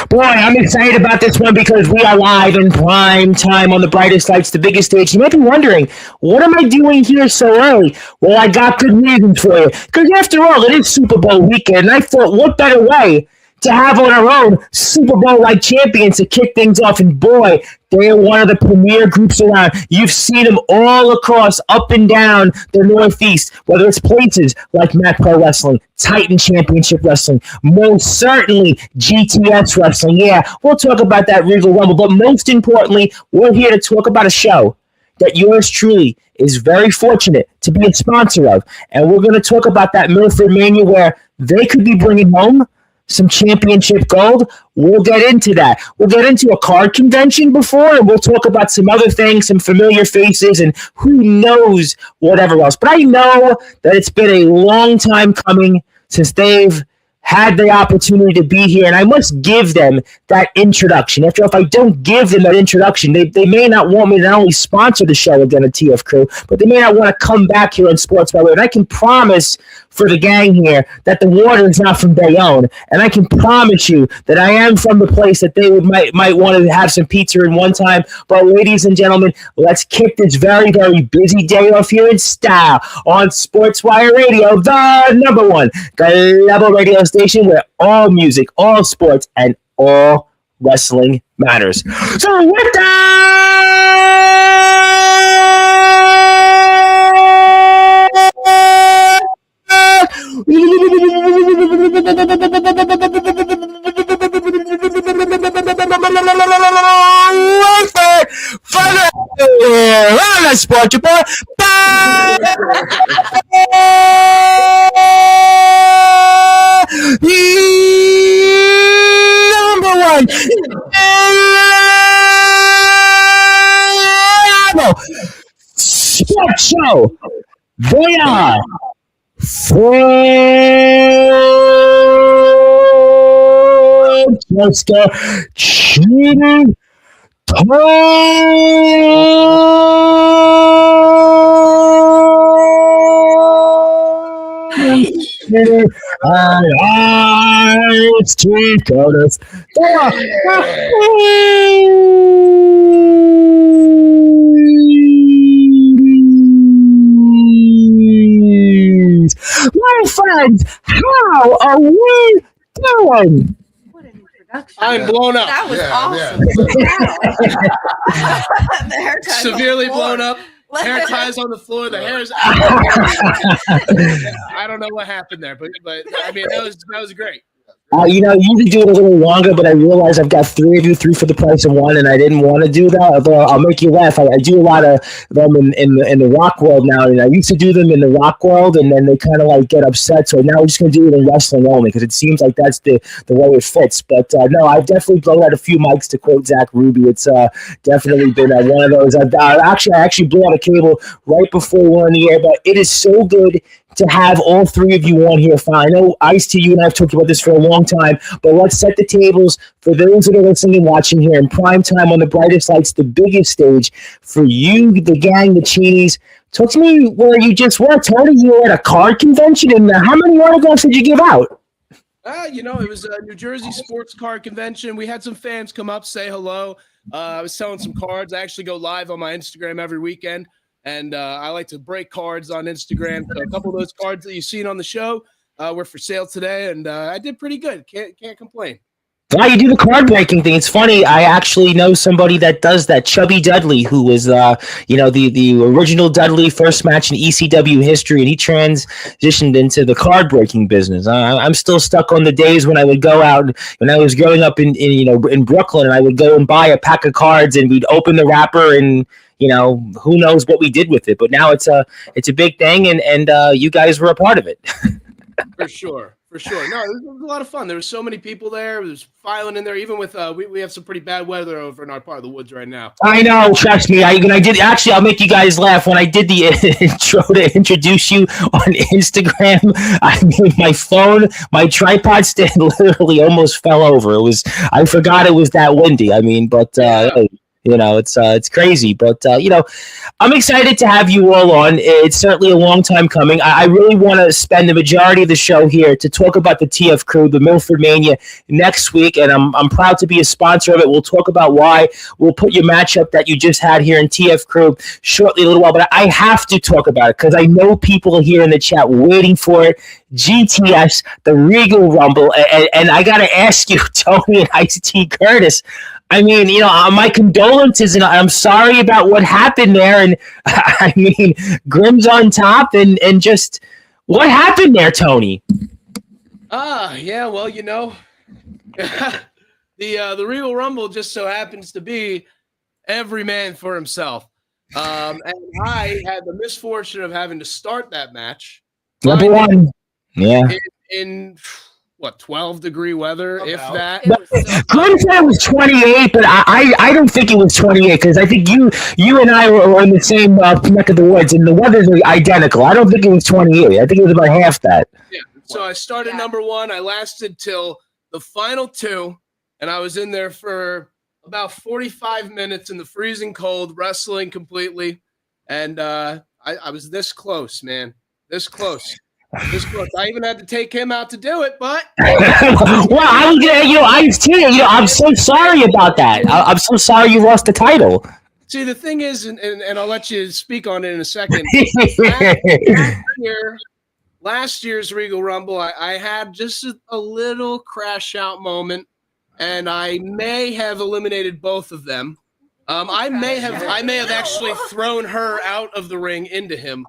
Boy, I'm excited about this one because we are live in prime time on the brightest lights, the biggest stage. You might be wondering, what am I doing here so early? Well, I got good reasons for you. Because after all, it is Super Bowl weekend, and I thought, what better way to have on our own Super Bowl-like champions to kick things off? And boy, they are one of the premier groups around. You've seen them all across, up and down the Northeast, whether it's places like Mac Pro Wrestling, Titan Championship Wrestling, most certainly GTS Wrestling. Yeah, we'll talk about that Regal Rumble, but most importantly, we're here to talk about a show that yours truly is very fortunate to be a sponsor of. And we're going to talk about that Milford Mania where they could be bringing home some championship gold. We'll get into that. We'll get into a card convention before, and we'll talk about some other things, some familiar faces, and who knows whatever else. But I know that it's been a long time coming since they've had the opportunity to be here, and I must give them that introduction. After all, if I don't give them that introduction, they may not want me to not only sponsor the show again at TF Crew, but they may not want to come back here on Sportzwire. And I can promise for the gang here that the water is not from Bayonne, and I can promise you that I am from the place that they might want to have some pizza in one time. But ladies and gentlemen, let's kick this very, very busy day off here in style on Sportzwire Radio, the number one global radio station where all music, all sports, and all wrestling matters. So with Sport Report. Number one sports show. They are Francesca Chini. Street coders. My friends, how are we doing? I'm blown up. That was awesome. The hair ties Severely blown up. Hair ties on the floor. The hair is out. I don't know what happened there, but I mean that was great. Usually do it a little longer, but I realized I've got three of you, three for the price of one, and I didn't want to do that. Although I'll make you laugh. I do a lot of them in the rock world now, and I used to do them in the rock world, and then they kind of like get upset. So now we're just going to do it in wrestling only because it seems like that's the way it fits. But no, I've definitely blown out a few mics to quote Zach Ruby. It's definitely been one of those. I actually blew out a cable right before we were on the air, but it is so good to have all three of you on here. Fine. I know Ice-T, you and I have talked about this for a long time, but let's set the tables for those that are listening and watching here in prime time on the brightest lights, the biggest stage for you, the gang, the Chinis. Talk to me where you just were. Tony, you were at a card convention, and how many autographs did you give out? It was a New Jersey sports card convention. We had some fans come up, say hello. I was selling some cards. I actually go live on my Instagram every weekend. And I like to break cards on Instagram. So a couple of those cards that you've seen on the show were for sale today, and I did pretty good. Can't complain. Wow, you do the card breaking thing. It's funny. I actually know somebody that does that. Chubby Dudley, who was, the original Dudley first match in ECW history, and he transitioned into the card breaking business. I'm still stuck on the days when I would go out when I was growing up in Brooklyn, and I would go and buy a pack of cards, and we'd open the wrapper and. Who knows what we did with it, but now it's a big thing, and you guys were a part of it. For sure. No, it was a lot of fun. There were so many people there. There was filing in there, even with we have some pretty bad weather over in our part of the woods right now. I know, trust me. I did actually. I'll make you guys laugh. When I did the intro to introduce you on Instagram, I made my tripod stand literally almost fell over. I forgot it was that windy. I mean, but. It's crazy, but I'm excited to have you all on. It's certainly a long time coming. I really want to spend the majority of the show here to talk about the TF Crew, the Milford Mania next week, and I'm proud to be a sponsor of it. We'll talk about why. We'll put your matchup that you just had here in TF Crew shortly, a little while, but I have to talk about it because I know people here in the chat waiting for it. GTS, the Regal Rumble, and I got to ask you, Tony and Ice-T Curtis, I mean, my condolences, and I'm sorry about what happened there. And I mean, Grimm's on top, and just what happened there, Tony? Yeah, well, the Regal Rumble just so happens to be every man for himself. And I had the misfortune of having to start that match. Number one. Yeah. In what, 12-degree weather, if that. Glenn said it was 28, but I don't think it was 28 because I think you and I were in the same neck of the woods, and the weather's identical. I don't think it was 28. I think it was about half that. Yeah. So I started number one. I lasted till the final two, and I was in there for about 45 minutes in the freezing cold, wrestling completely, and I was this close, man. This close. I even had to take him out to do it, but well, I was gonna, Ice-T, I'm so sorry about that. I'm so sorry you lost the title. See, the thing is, and I'll let you speak on it in a second. Last year's Regal Rumble, I had just a little crash out moment, and I may have eliminated both of them. I may have actually thrown her out of the ring into him.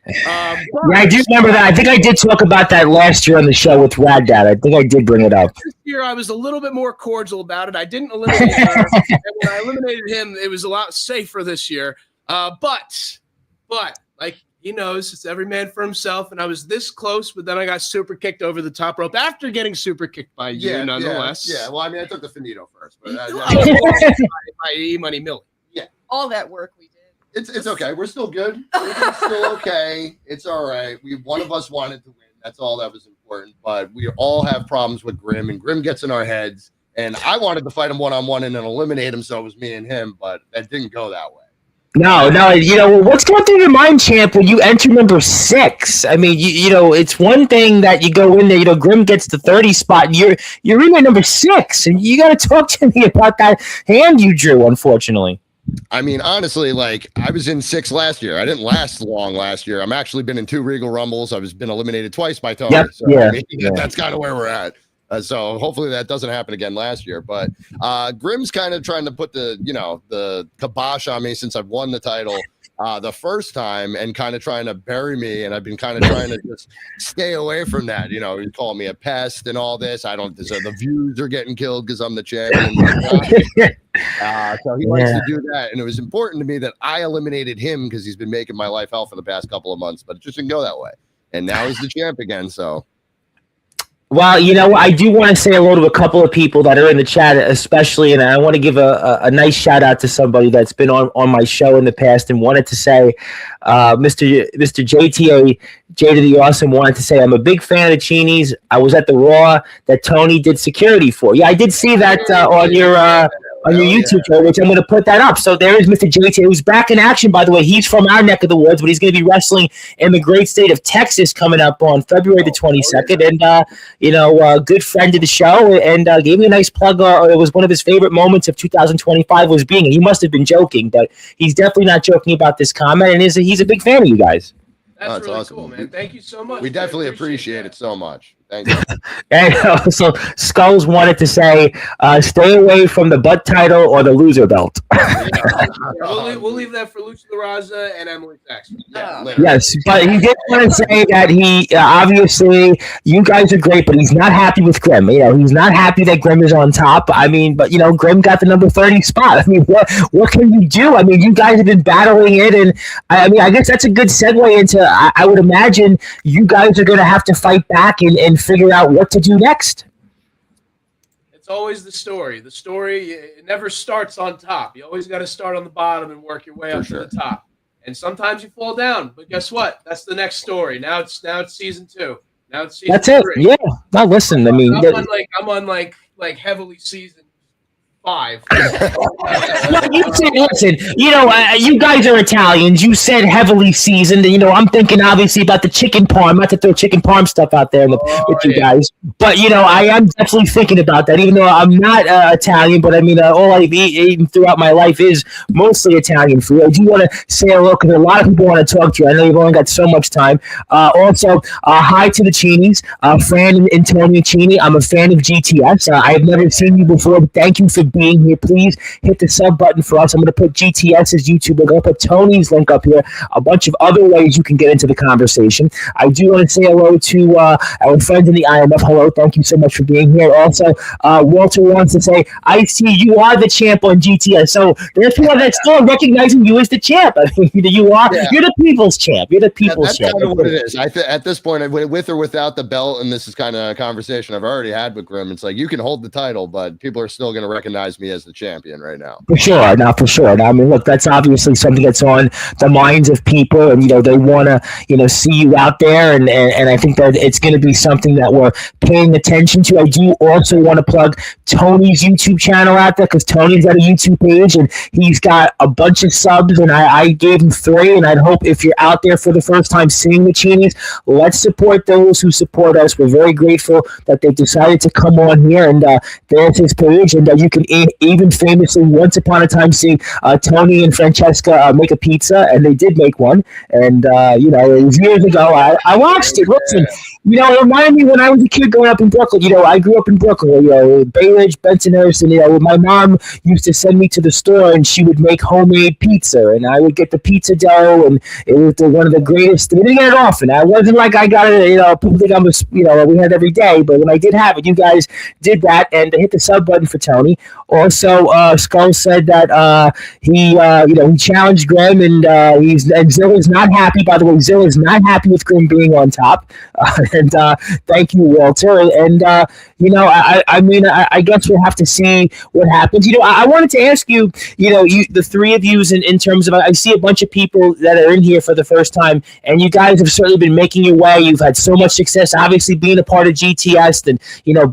Yeah, I do remember that. I think I did talk about that last year on the show with Rad Dad. I think I did bring it up. This year, I was a little bit more cordial about it. I didn't eliminate her, and when I eliminated him, it was a lot safer this year. But like he knows, it's every man for himself, and I was this close, but then I got super kicked over the top rope after getting super kicked by you, nonetheless. Yeah, well, I mean, I took the finito first, but by E-Money Millie. Yeah, all that work we did. It's okay. We're still good. We're still okay. It's all right. One of us wanted to win. That's all that was important. But we all have problems with Grimm, and Grimm gets in our heads. And I wanted to fight him one-on-one and then eliminate him, so it was me and him, but that didn't go that way. No, what's going through your mind, champ, when you enter number 6? I mean, it's one thing that you go in there, Grimm gets the 30 spot, and you're in there number 6, and you got to talk to me about that hand you drew, unfortunately. I mean, honestly, like, I was in 6 last year. I didn't last long last year. I'm actually been in 2 Regal Rumbles. I was been eliminated twice by Tony. Yep, so, yeah, I mean, that's kind of where we're at. So hopefully that doesn't happen again last year. But Grimm's kind of trying to put the kibosh on me since I've won the title the first time and kind of trying to bury me. And I've been kind of trying to just stay away from that. He called me a pest and all this. I don't deserve. The views are getting killed because I'm the champion. So he likes to do that. And it was important to me that I eliminated him because he's been making my life hell for the past couple of months. But it just didn't go that way. And now he's the champ again. So. Well, I do want to say hello to a couple of people that are in the chat, especially, and I want to give a nice shout out to somebody that's been on my show in the past and wanted to say, Mr. JTA, Jada the Awesome, wanted to say, I'm a big fan of Chini's. I was at the Raw that Tony did security for. Yeah, I did see that on your YouTube show, which I'm going to put that up. So there is Mr. JT, who's back in action, by the way. He's from our neck of the woods, but he's going to be wrestling in the great state of Texas coming up on February the 22nd. And, good friend of the show, and gave me a nice plug. It was one of his favorite moments of 2025 was being, and he must have been joking, but he's definitely not joking about this comment, and he's a big fan of you guys. That's really awesome. Cool, man. Thank you so much. We definitely appreciate it so much. Thank you. And so Skulls wanted to say, stay away from the butt title or the loser belt. We'll leave that for Lucha La Raza and Emily Saxon. Yes, but he did want to say that he obviously you guys are great, but he's not happy with Grimm. He's not happy that Grimm is on top. I mean, but Grimm got the number 30 spot. I mean, what can you do? I mean, you guys have been battling it, and I mean, I guess that's a good segue into. I would imagine you guys are going to have to fight back and figure out what to do next. It's always the story. The story, it never starts on top. You always got to start on the bottom and work your way up to the top. And sometimes you fall down, but guess what? That's the next story. Now it's season 2. Now it's season 3. Yeah. Now listen, I mean, I'm on heavily seasoned 5. Well, you said, listen, you guys are Italians. You said heavily seasoned. I'm thinking obviously about the chicken parm. Not to throw chicken parm stuff out there with you guys, but I am definitely thinking about that. Even though I'm not Italian, but I mean, all I've eaten throughout my life is mostly Italian food. I do want to say hello because a lot of people want to talk to you. I know you've only got so much time. Also, hi to the Chinis, Fran and Tony Chini. I'm a fan of GTS. I have never seen you before. But thank you for being here. Please hit the sub button for us. I'm going to put GTS's YouTube. I'm going to put Tony's link up here. A bunch of other ways you can get into the conversation. I do want to say hello to our friends in the IMF. Hello, thank you so much for being here. Also, Walter wants to say, I see you are the champ on GTS. So there's people that still recognizing you as the champ. I mean, you are. Yeah. You're the people's champ. You're the people's champ. That's kind of what it is. At this point, with or without the belt, and this is kind of a conversation I've already had with Grim. It's like you can hold the title, but people are still going to recognize me as the champion right now. For sure, for sure. I mean, look, that's obviously something that's on the minds of people, and they want to see you out there, and I think that it's going to be something that we're paying attention to. I do also want to plug Tony's YouTube channel out there because Tony's got a YouTube page and he's got a bunch of subs, and I gave him 3, and I'd hope if you're out there for the first time seeing the Chinis, let's support those who support us. We're very grateful that they decided to come on here, and there's his page, and you can even famously once upon a time see Tony and Francesca make a pizza, and they did make one, and it was years ago. I watched it. Listen, it reminded me when I was a kid growing up in Brooklyn. I grew up in Brooklyn, Bay Ridge, Bensonhurst, and my mom used to send me to the store, and she would make homemade pizza, and I would get the pizza dough, and it was one of the greatest. We didn't get it often. I wasn't like I got it. People think I'm we had it every day, but when I did have it, you guys did that, and hit the sub button for Tony. Also, Skull said that he challenged Grim, and Zilla's not happy. By the way, Zilla's not happy with Grim being on top. And thank you, Walter. And I guess we'll have to see what happens. I wanted to ask you, the 3 of you, in terms of, I see a bunch of people that are in here for the first time, and you guys have certainly been making your way. You've had so much success, obviously being a part of GTS, and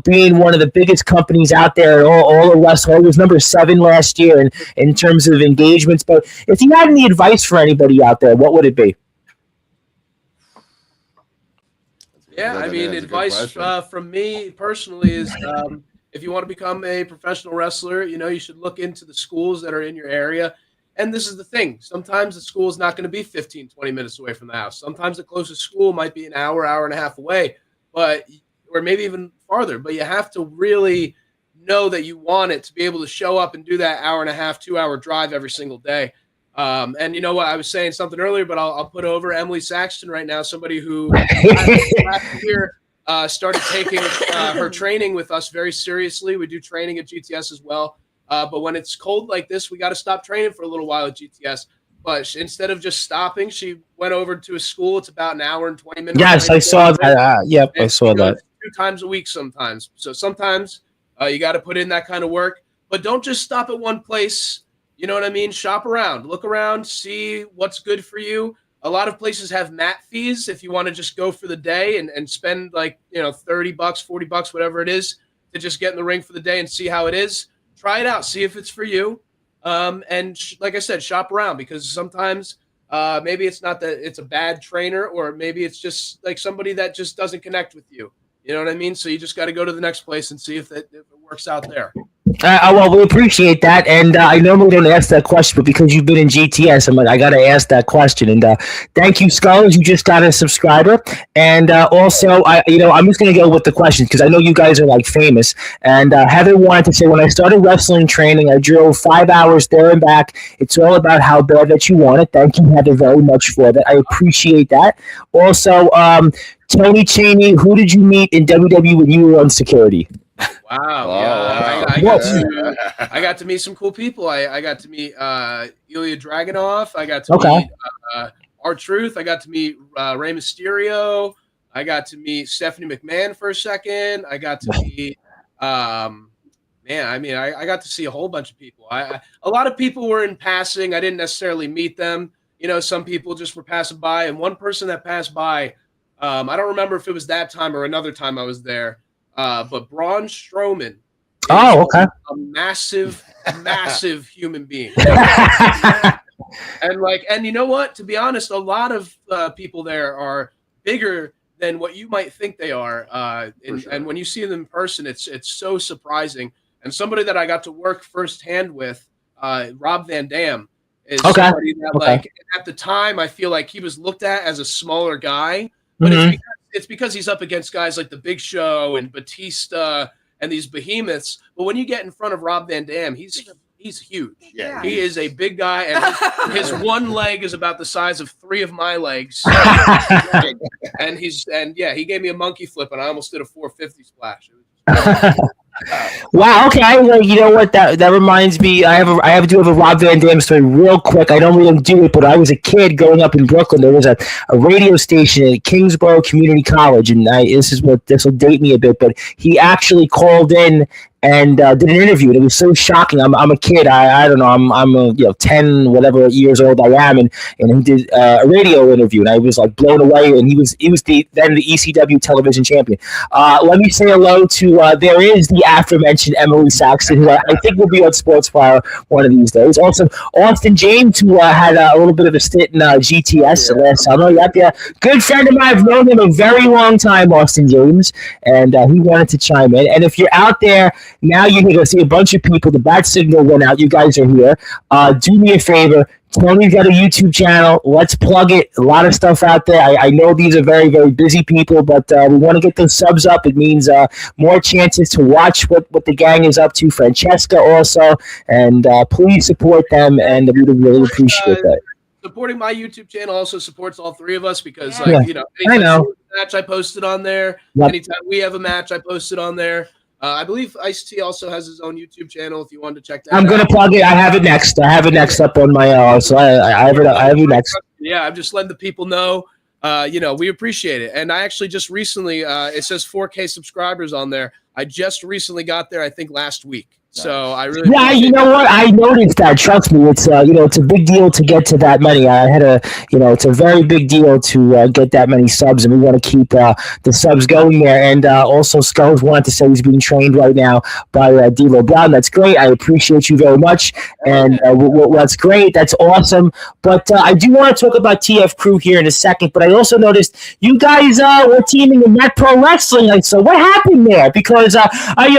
being one of the biggest companies out there. All of Wrestling was number 7 last year in terms of engagements. But if you had any advice for anybody out there, what would it be? Yeah, I mean, advice from me personally is if you want to become a professional wrestler, you should look into the schools that are in your area. And this is the thing. Sometimes the school is not going to be 15, 20 minutes away from the house. Sometimes the closest school might be an hour, hour and a half away, or maybe even farther. But you have to really know that you want it to be able to show up and do that hour and a half, 2-hour drive every single day. And you know what? I was saying something earlier, but I'll put over Emily Saxton right now, somebody who last year started taking her training with us very seriously. We do training at GTS as well. But when it's cold like this, we got to stop training for a little while at GTS. But instead of just stopping, she went over to a school. It's about an hour and 20 minutes. Yes, I saw that. Yep, I saw that. 2 times a week sometimes. So sometimes you got to put in that kind of work. But don't just stop at one place. You know what I mean? Shop around, look around, see what's good for you. A lot of places have mat fees if you want to just go for the day and spend $30, $40, whatever it is, to just get in the ring for the day and see how it is. Try it out, see if it's for you. Like I said, shop around, because sometimes maybe it's not that it's a bad trainer, or maybe it's just like somebody that just doesn't connect with you. You know what I mean? So you just got to go to the next place and see if it works out there. Well, we appreciate that, and I normally don't ask that question, but because you've been in GTS, I'm like, I got to ask that question. And thank you, Skulls. You just got a subscriber, and also, I'm just gonna go with the questions because I know you guys are like famous. And Heather wanted to say, when I started wrestling training, I drove 5 hours there and back. It's all about how bad that you want it. Thank you, Heather, very much for that. I appreciate that. Also, Tony Chini, who did you meet in WWE when you were on security? Wow. Yeah. I got to meet some cool people. I got to meet Ilya Dragunov. I got to meet R-Truth. I got to meet Rey Mysterio. I got to meet Stephanie McMahon for a second. I got to meet I got to see a whole bunch of people. A lot of people were in passing. I didn't necessarily meet them. Some people just were passing by. And one person that passed by, I don't remember if it was that time or another time I was there, but Braun Strowman Oh, okay. A massive, massive human being. And you know what? To be honest, a lot of people there are bigger than what you might think they are. And when you see them in person, it's so surprising. And somebody that I got to work firsthand with, Rob Van Dam, is somebody that like at the time I feel like he was looked at as a smaller guy, but it's because he's up against guys like the Big Show and Batista and these behemoths. But when you get in front of Rob Van Dam, he's huge. Yeah. He is a big guy, and his one leg is about the size of 3 of my legs. and he gave me a monkey flip, and I almost did a 450 splash. Wow. Okay. Well, you know what? That reminds me. I have a Rob Van Dam story real quick. I don't really do it, but I was a kid growing up in Brooklyn. There was a radio station at Kingsborough Community College, and this will date me a bit, but he actually called in and did an interview. And it was so shocking. I'm a kid. I don't know. I'm 10 whatever years old I am, and he did a radio interview, and I was like blown away. And he was the ECW television champion. Let me say hello to there is the aforementioned Emily Saxton, who I think will be on Sportswire one of these days. Also, Austin James, who had a little bit of a stint in GTS last summer. Yeah, good friend of mine. I've known him a very long time, Austin James, and he wanted to chime in. And if you're out there, now you're going to see a bunch of people. The bat signal went out. You guys are here. Do me a favor. Tony's got a YouTube channel. Let's plug it. A lot of stuff out there. I know these are very, very busy people, but we want to get those subs up. It means more chances to watch what the gang is up to. Francesca also. And please support them, and we would really appreciate that. Supporting my YouTube channel also supports all 3 of us because, anytime I know. Match I posted on there. Yep. Anytime we have a match, I posted on there. I believe Ice-T also has his own YouTube channel. If you wanted to check that, I'm gonna plug it. I have it next. Up on my. So I have it next. Yeah, I'm just letting the people know. We appreciate it. And I actually just recently, it says 4K subscribers on there. I just recently got there. I think last week. So I really you know what? I noticed that. Trust me, it's it's a big deal to get to that many. I had it's a very big deal to get that many subs, and we want to keep the subs going there. And also, Skulls wanted to say he's being trained right now by D'Lo Brown. That's great. I appreciate you very much, and that's great. That's awesome. But I do want to talk about TF Crew here in a second. But I also noticed you guys were teaming in Met Pro Wrestling. So what happened there? Because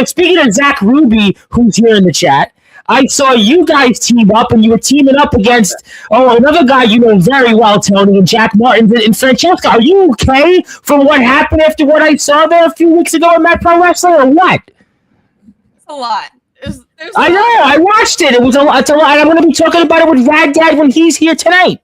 speaking of Zach Ruby, who's here in the chat, I saw you guys team up, and you were teaming up against another guy you know very well, Tony, and Jack Martin and Francesca. Are you okay from what happened after what I saw there a few weeks ago in Met Pro Wrestling, or what? It's a lot. I know. I watched it. It's a lot. I'm going to be talking about it with Rad Dad when he's here tonight.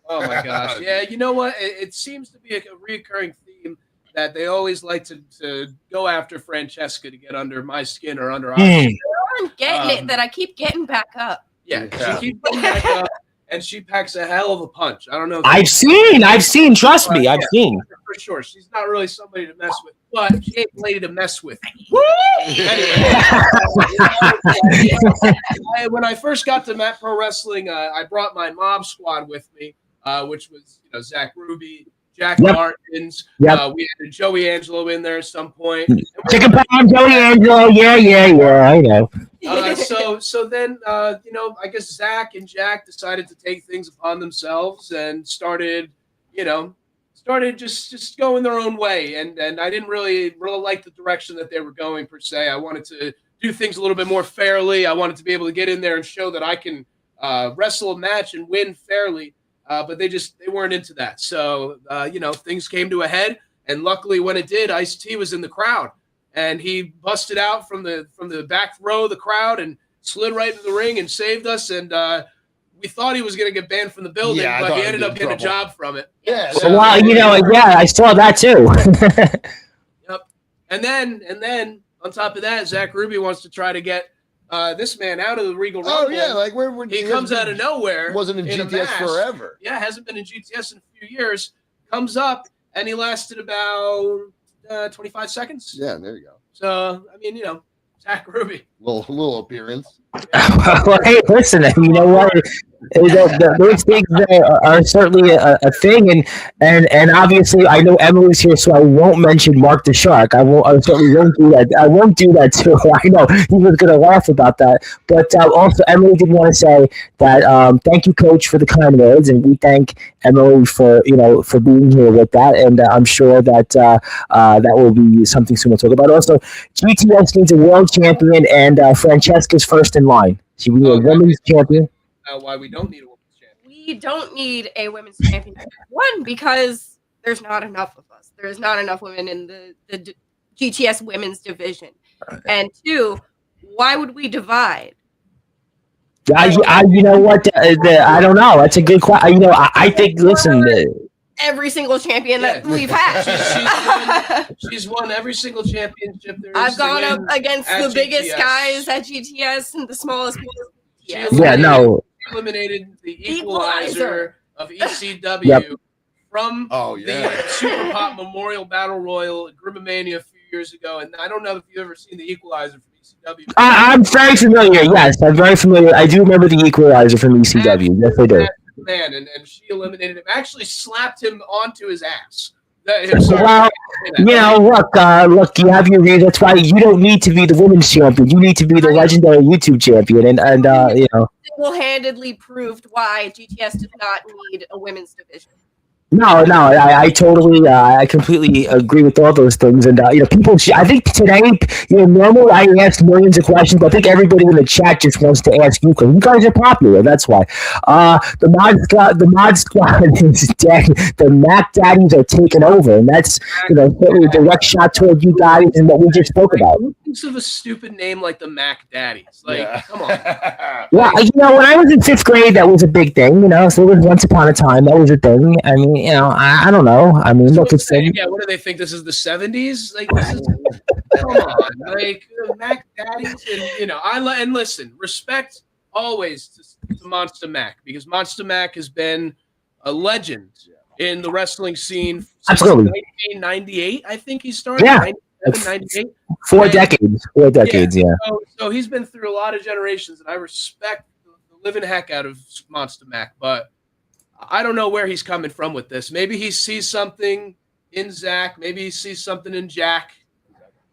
Oh my gosh! Yeah, you know what? It seems to be a recurring theme that they always like to go after Francesca to get under my skin or under our skin. I'm getting it that I keep getting back up. Yeah, she keeps getting back up, and she packs a hell of a punch. I don't know. I've seen. Trust me, I've seen. For sure. She's not really somebody to mess with, but she ain't a lady to mess with. Anyway, when I first got to Matt Pro Wrestling, I brought my mob squad with me, which was Zach Ruby, Jack Martins. Yep. We had Joey Angelo in there at some point. Chicken Palm, Joey Angelo. Yeah, I know. So then, I guess Zach and Jack decided to take things upon themselves and started just going their own way. And I didn't really like the direction that they were going, per se. I wanted to do things a little bit more fairly. I wanted to be able to get in there and show that I can wrestle a match and win fairly. But they weren't into that. So, things came to a head. And luckily when it did, Ice-T was in the crowd. And he busted out from the back row of the crowd and slid right into the ring and saved us. And we thought he was going to get banned from the building, but he ended up getting a job from it. Yeah. So, I saw that too. Yep. And then on top of that, Zach Ruby wants to try to get this man out of the Regal Rumble. Oh yeah, like where he comes out of nowhere. Wasn't in GTS forever. Yeah, hasn't been in GTS in a few years. Comes up and he lasted about 25 seconds. Yeah, there you go. So Zach Ruby. Little appearance. Well, hey, listen, you know what? Those things are certainly a thing, and obviously I know Emily's here, so I won't mention Mark the Shark. I certainly won't do that. I won't do that too. I know he was going to laugh about that, but also Emily did want to say that thank you, Coach, for the kind words, and we thank Emily for for being here with that, and I'm sure that that will be something soon we'll talk about. Also, GTS needs a world champion, and Francesca's first in line. She will be a women's champion. Why we don't need a women's champion? We don't need a women's championship. One, because there's not enough of us. There's not enough women in the GTS women's division. And two, why would we divide? You know what? I don't know. That's a good question. I think. Listen, every single champion that we've had. She's won every single championship there is. I've gone up against the GTS. Biggest guys at GTS and the smallest ones. Yeah, no. Eliminated the equalizer of ECW Yep. from the Super Pop Memorial Battle Royal at Grimomania a few years ago, and I don't know if you've ever seen the equalizer from ECW. I'm very familiar. Yes, I'm very familiar. I do remember the equalizer from ECW. Yes, I do. Man, and she eliminated him. Actually, slapped him onto his ass. Well, look, you have your reason. That's why you don't need to be the women's champion. You need to be the legendary YouTube champion, and single-handedly proved why GTS does not need a women's division. No, I totally, I completely agree with all those things, and people. I think today, normally I ask millions of questions, but I think everybody in the chat just wants to ask you because you guys are popular. That's why. The mod squad is dead. The Mac Daddies are taking over, and that's a direct shot toward you guys and what we just spoke about. Who thinks of a stupid name like the Mac Daddies? Come on. Well, when I was in 5th grade, that was a big thing. So it was once upon a time that was a thing. I mean. I don't know. I mean, look, it's what do they think? This is the 70s? This is come on, Mac Daddies, and and listen, respect always to Monster Mac because Monster Mac has been a legend in the wrestling scene since absolutely 1998. I think he started. Yeah. 98. 4 decades. 4 decades. Yeah. So he's been through a lot of generations, and I respect the living heck out of Monster Mac, but. I don't know where he's coming from with this. Maybe he sees something in Zach. Maybe he sees something in Jack.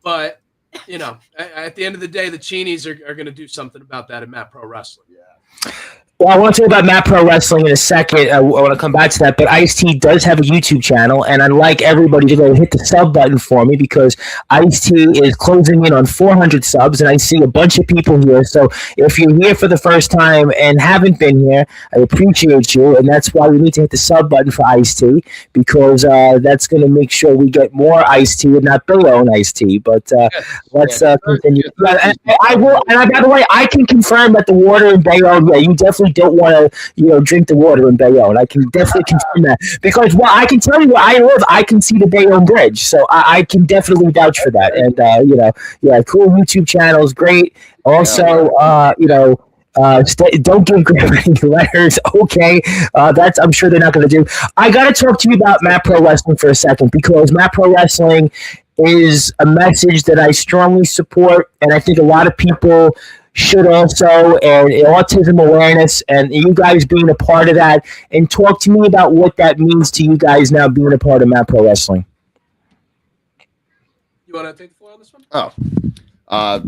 But, at the end of the day, the Chinis are going to do something about that in Matt Pro Wrestling. Yeah. Well, I want to talk about Matt Pro Wrestling in a second. I want to come back to that. But Ice-T does have a YouTube channel, and I'd like everybody to go hit the sub button for me because Ice-T is closing in on 400 subs, and I see a bunch of people here. So if you're here for the first time and haven't been here, I appreciate you, and that's why we need to hit the sub button for Ice-T because that's going to make sure we get more Ice-T and not their own Ice-T. But let's continue. And I will. And by the way, I can confirm that the water in Bayonne, you definitely don't want to drink the water in Bayonne. I can definitely confirm that because I can tell you where I live, I can see the Bayonne Bridge, so I can definitely vouch for that. And cool YouTube channels, great. Also, don't give Graham any letters. Okay, that's I'm sure they're not going to do. I got to talk to you about Matt Pro Wrestling for a second because Matt Pro Wrestling is a message that I strongly support, and I think a lot of people should also, and autism awareness, and you guys being a part of that, and talk to me about what that means to you guys now being a part of Matt Pro Wrestling. You want to take the floor on this one?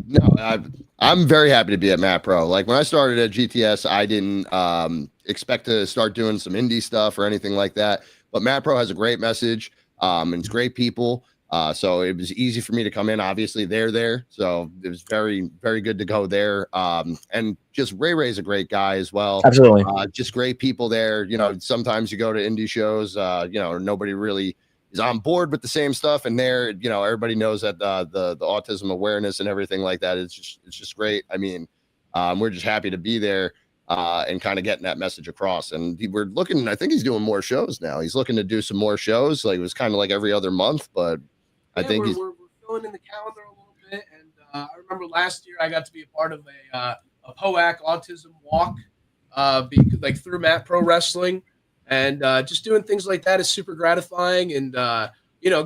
No, I'm very happy to be at Matt Pro. Like when I started at GTS, I didn't expect to start doing some indie stuff or anything like that, but Matt Pro has a great message, and it's great people. So it was easy for me to come in. Obviously, they're there. So it was very, very good to go there. And just Ray's a great guy as well. Absolutely. Just great people there. Sometimes you go to indie shows, nobody really is on board with the same stuff. And there, everybody knows that the autism awareness and everything like that. It's just great. I mean, we're just happy to be there. And kind of getting that message across. And we're looking, I think he's doing more shows now. He's looking to do some more shows. Like it was kind of like every other month, but I think we're filling in the calendar a little bit. And I remember last year I got to be a part of a POAC autism walk, through Matt Pro Wrestling, and just doing things like that is super gratifying. And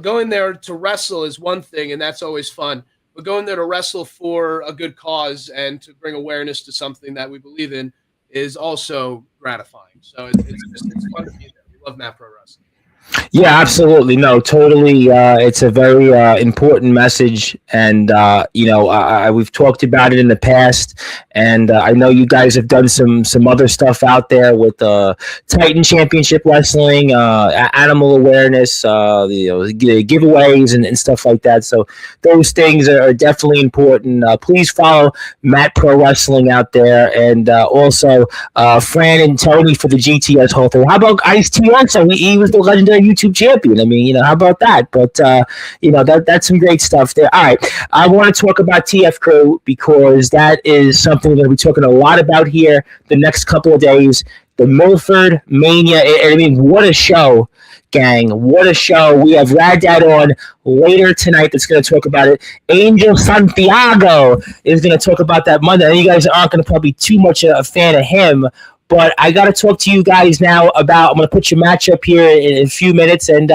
going there to wrestle is one thing, and that's always fun. But going there to wrestle for a good cause and to bring awareness to something that we believe in is also gratifying. So it's fun to be there. We love Matt Pro Wrestling. Yeah, absolutely. No, totally. It's a very important message, and we've talked about it in the past, and I know you guys have done some other stuff out there with Titan Championship Wrestling, animal awareness, giveaways and stuff like that. So those things are definitely important. Please follow Matt Pro Wrestling out there, and also Fran and Tony for the GTS whole thing. How about Ice-T also? He was the legendary YouTube champion. I mean, how about that? But that's some great stuff there. All right, I want to talk about TF Crew because that is something we're going to be talking a lot about here the next couple of days. The Milford Mania. I mean, what a show, gang. What a show. We have Rad Dad on later tonight that's going to talk about it. Angel Santiago is going to talk about that Monday. And you guys aren't going to probably be too much a fan of him. But I got to talk to you guys now about, I'm going to put your matchup here in a few minutes, and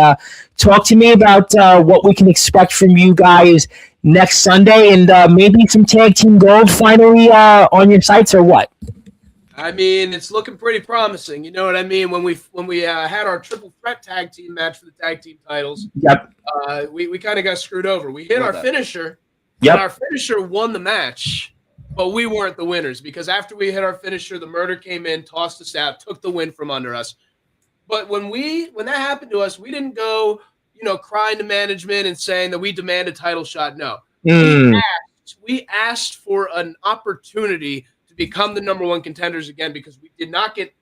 talk to me about what we can expect from you guys next Sunday, and maybe some tag team gold finally on your sites, or what? I mean, it's looking pretty promising. You know what I mean? When we had our triple threat tag team match for the tag team titles, yep, we kind of got screwed over. We hit our finisher, yep, and our finisher won the match. But we weren't the winners because after we hit our finisher, the murder came in, tossed us out, took the win from under us. But when that happened to us, we didn't go, crying to management and saying that we demand a title shot. No. We asked for an opportunity to become the number one contenders again because we did not get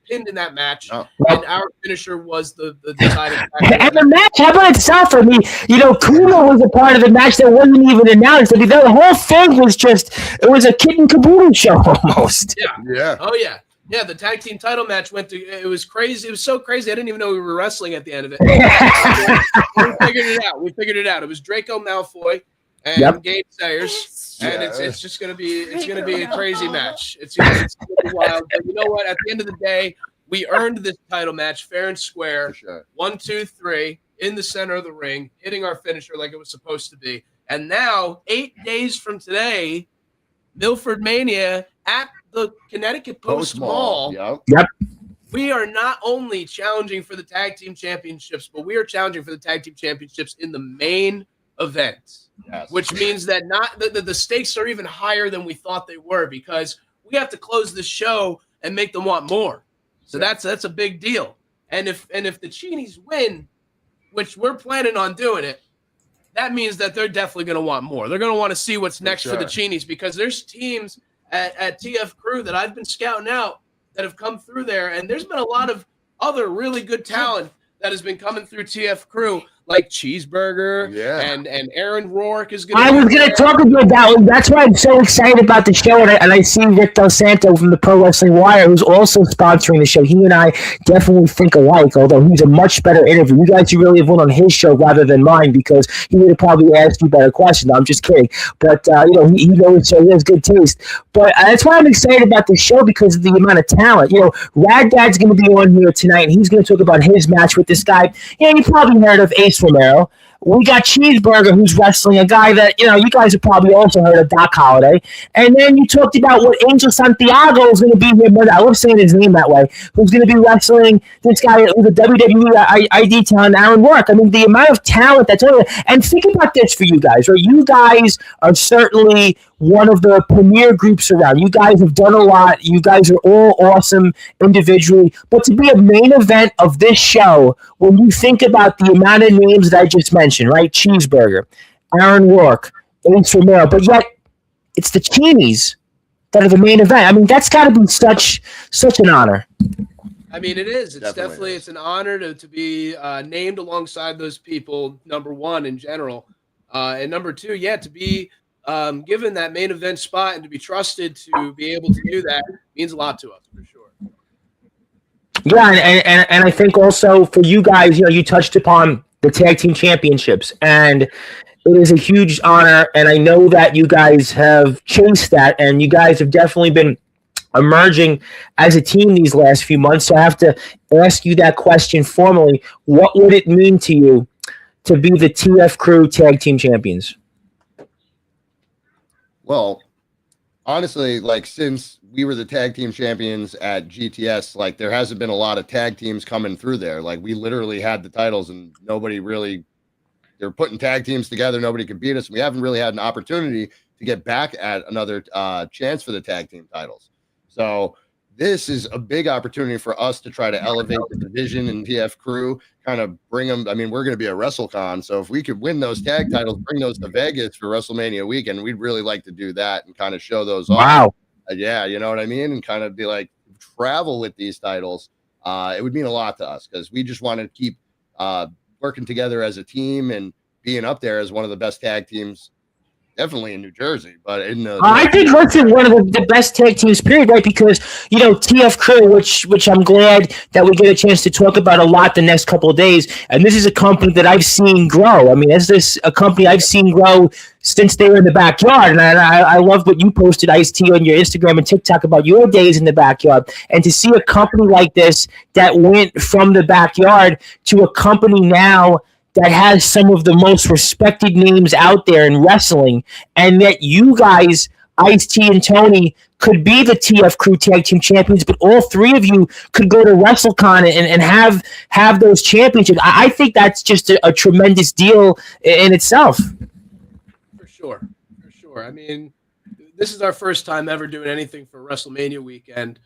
pinned in that match, and our finisher was the deciding factor. And the match, how about itself? I mean, Kuma was a part of the match that wasn't even announced. I mean, the whole thing was it was a kid and caboodle show almost. Yeah. Oh, yeah. Yeah, the tag team title match it was crazy. It was so crazy. I didn't even know we were wrestling at the end of it. We figured it out. It was Draco Malfoy and Gabe Sayers. And it's just gonna be a crazy match. It's gonna be wild. But you know what? At the end of the day, we earned this title match fair and square. Sure. 1, 2, 3 in the center of the ring, hitting our finisher like it was supposed to be. And now, 8 days from today, Milford Mania at the Connecticut Post Mall. Yep. We are not only challenging for the tag team championships, but we are challenging for the tag team championships in the main event. Yes. Which means that the stakes are even higher than we thought they were because we have to close the show and make them want more. So that's a big deal. And if the Chinis win, which we're planning on doing it, that means that they're definitely going to want more. They're going to want to see what's next for the Chinis because there's teams at TF Crew that I've been scouting out that have come through there, and there's been a lot of other really good talent that has been coming through TF Crew, like Cheeseburger, and Aaron Rourke is going to. I was going to talk about that one. That's why I'm so excited about the show, and I see Rick Del Santo from the Pro Wrestling Wire, who's also sponsoring the show. He and I definitely think alike, although he's a much better interview. You guys should really have went on his show rather than mine because he would have probably asked you better questions. No, I'm just kidding. But, he knows so he has good taste. But that's why I'm excited about this show because of the amount of talent. Rad Dad's going to be on here tonight, and he's going to talk about his match with this guy. You probably heard of Ace Romero. We got Cheeseburger, who's wrestling a guy that, you guys have probably also heard of, Doc Holliday. And then you talked about what Angel Santiago is going to be here. I love saying his name that way. Who's going to be wrestling this guy with the WWE ID talent, Aaron Rourke. I mean, the amount of talent that's over there. And think about this for you guys, right? You guys are certainly one of the premier groups around. You guys have done a lot. You guys are all awesome individually. But to be a main event of this show, when you think about the amount of names that I just mentioned, right? Cheeseburger, Aaron Rourke, Ace Romero, but yet it's the Chinis that are the main event. I mean, that's got to be such an honor. I mean, it is. It's definitely it's an honor to be named alongside those people, number one, in general. And number two, to be given that main event spot and to be trusted to be able to do that means a lot to us, for sure. Yeah, and I think also for you guys, you touched upon the tag team championships, and it is a huge honor, and I know that you guys have chased that, and you guys have definitely been emerging as a team these last few months, so I have to ask you that question formally. What would it mean to you to be the TF Crew tag team champions? Well, honestly, like since we were the tag team champions at GTS, like there hasn't been a lot of tag teams coming through there. Like we literally had the titles and nobody really, they're putting tag teams together. Nobody can beat us. We haven't really had an opportunity to get back at another chance for the tag team titles. So this is a big opportunity for us to try to elevate the division and TF crew, kind of bring them. I mean, we're going to be a WrestleCon. So if we could win those tag titles, bring those to Vegas for WrestleMania weekend, we'd really like to do that and kind of show those off. Wow. Yeah, you know what I mean? And kind of be like, travel with these titles. It would mean a lot to us because we just want to keep working together as a team and being up there as one of the best tag teams, definitely in New Jersey, but in I think listen, one of the best tag teams, period, right? Because TF Crew, which I'm glad that we get a chance to talk about a lot the next couple of days, and this is a company that I've seen grow. I mean, this a company I've seen grow since they were in the backyard, and I love what you posted, Ice-T, on your Instagram and TikTok about your days in the backyard, and to see a company like this that went from the backyard to a company now that has some of the most respected names out there in wrestling, and that you guys, Ice-T and Tony, could be the TF Crew Tag Team Champions, but all three of you could go to WrestleCon and have those championships. I think that's just a tremendous deal in itself. For sure. I mean, this is our first time ever doing anything for WrestleMania weekend,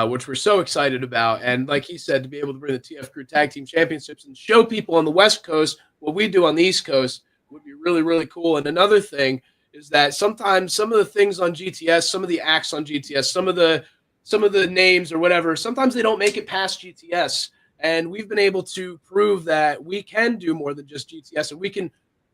which we're so excited about. And like he said, to be able to bring the TF Crew Tag Team Championships and show people on the West Coast what we do on the East Coast would be really, really cool. And another thing is that sometimes some of the things on GTS, some of the acts on GTS, some of the names or whatever, sometimes they don't make it past GTS. And we've been able to prove that we can do more than just GTS, and we can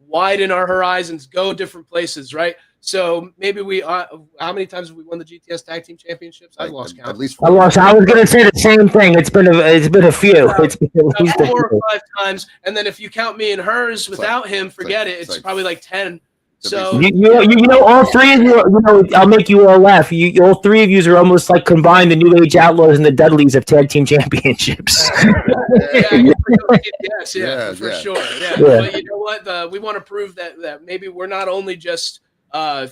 widen our horizons, go different places, right? So maybe how many times have we won the GTS Tag Team Championships? I've lost count. At least I was going to say the same thing. It's been a few. It's been at least 4 or 5 times, and then if you count me and hers without him, forget it. It's probably like 10. So all three of you. I'll make you all laugh. All three of you are almost like combined the New Age Outlaws and the Dudleys of Tag Team Championships. Yeah, for sure. Yeah. But you know what? We want to prove that maybe we're not only just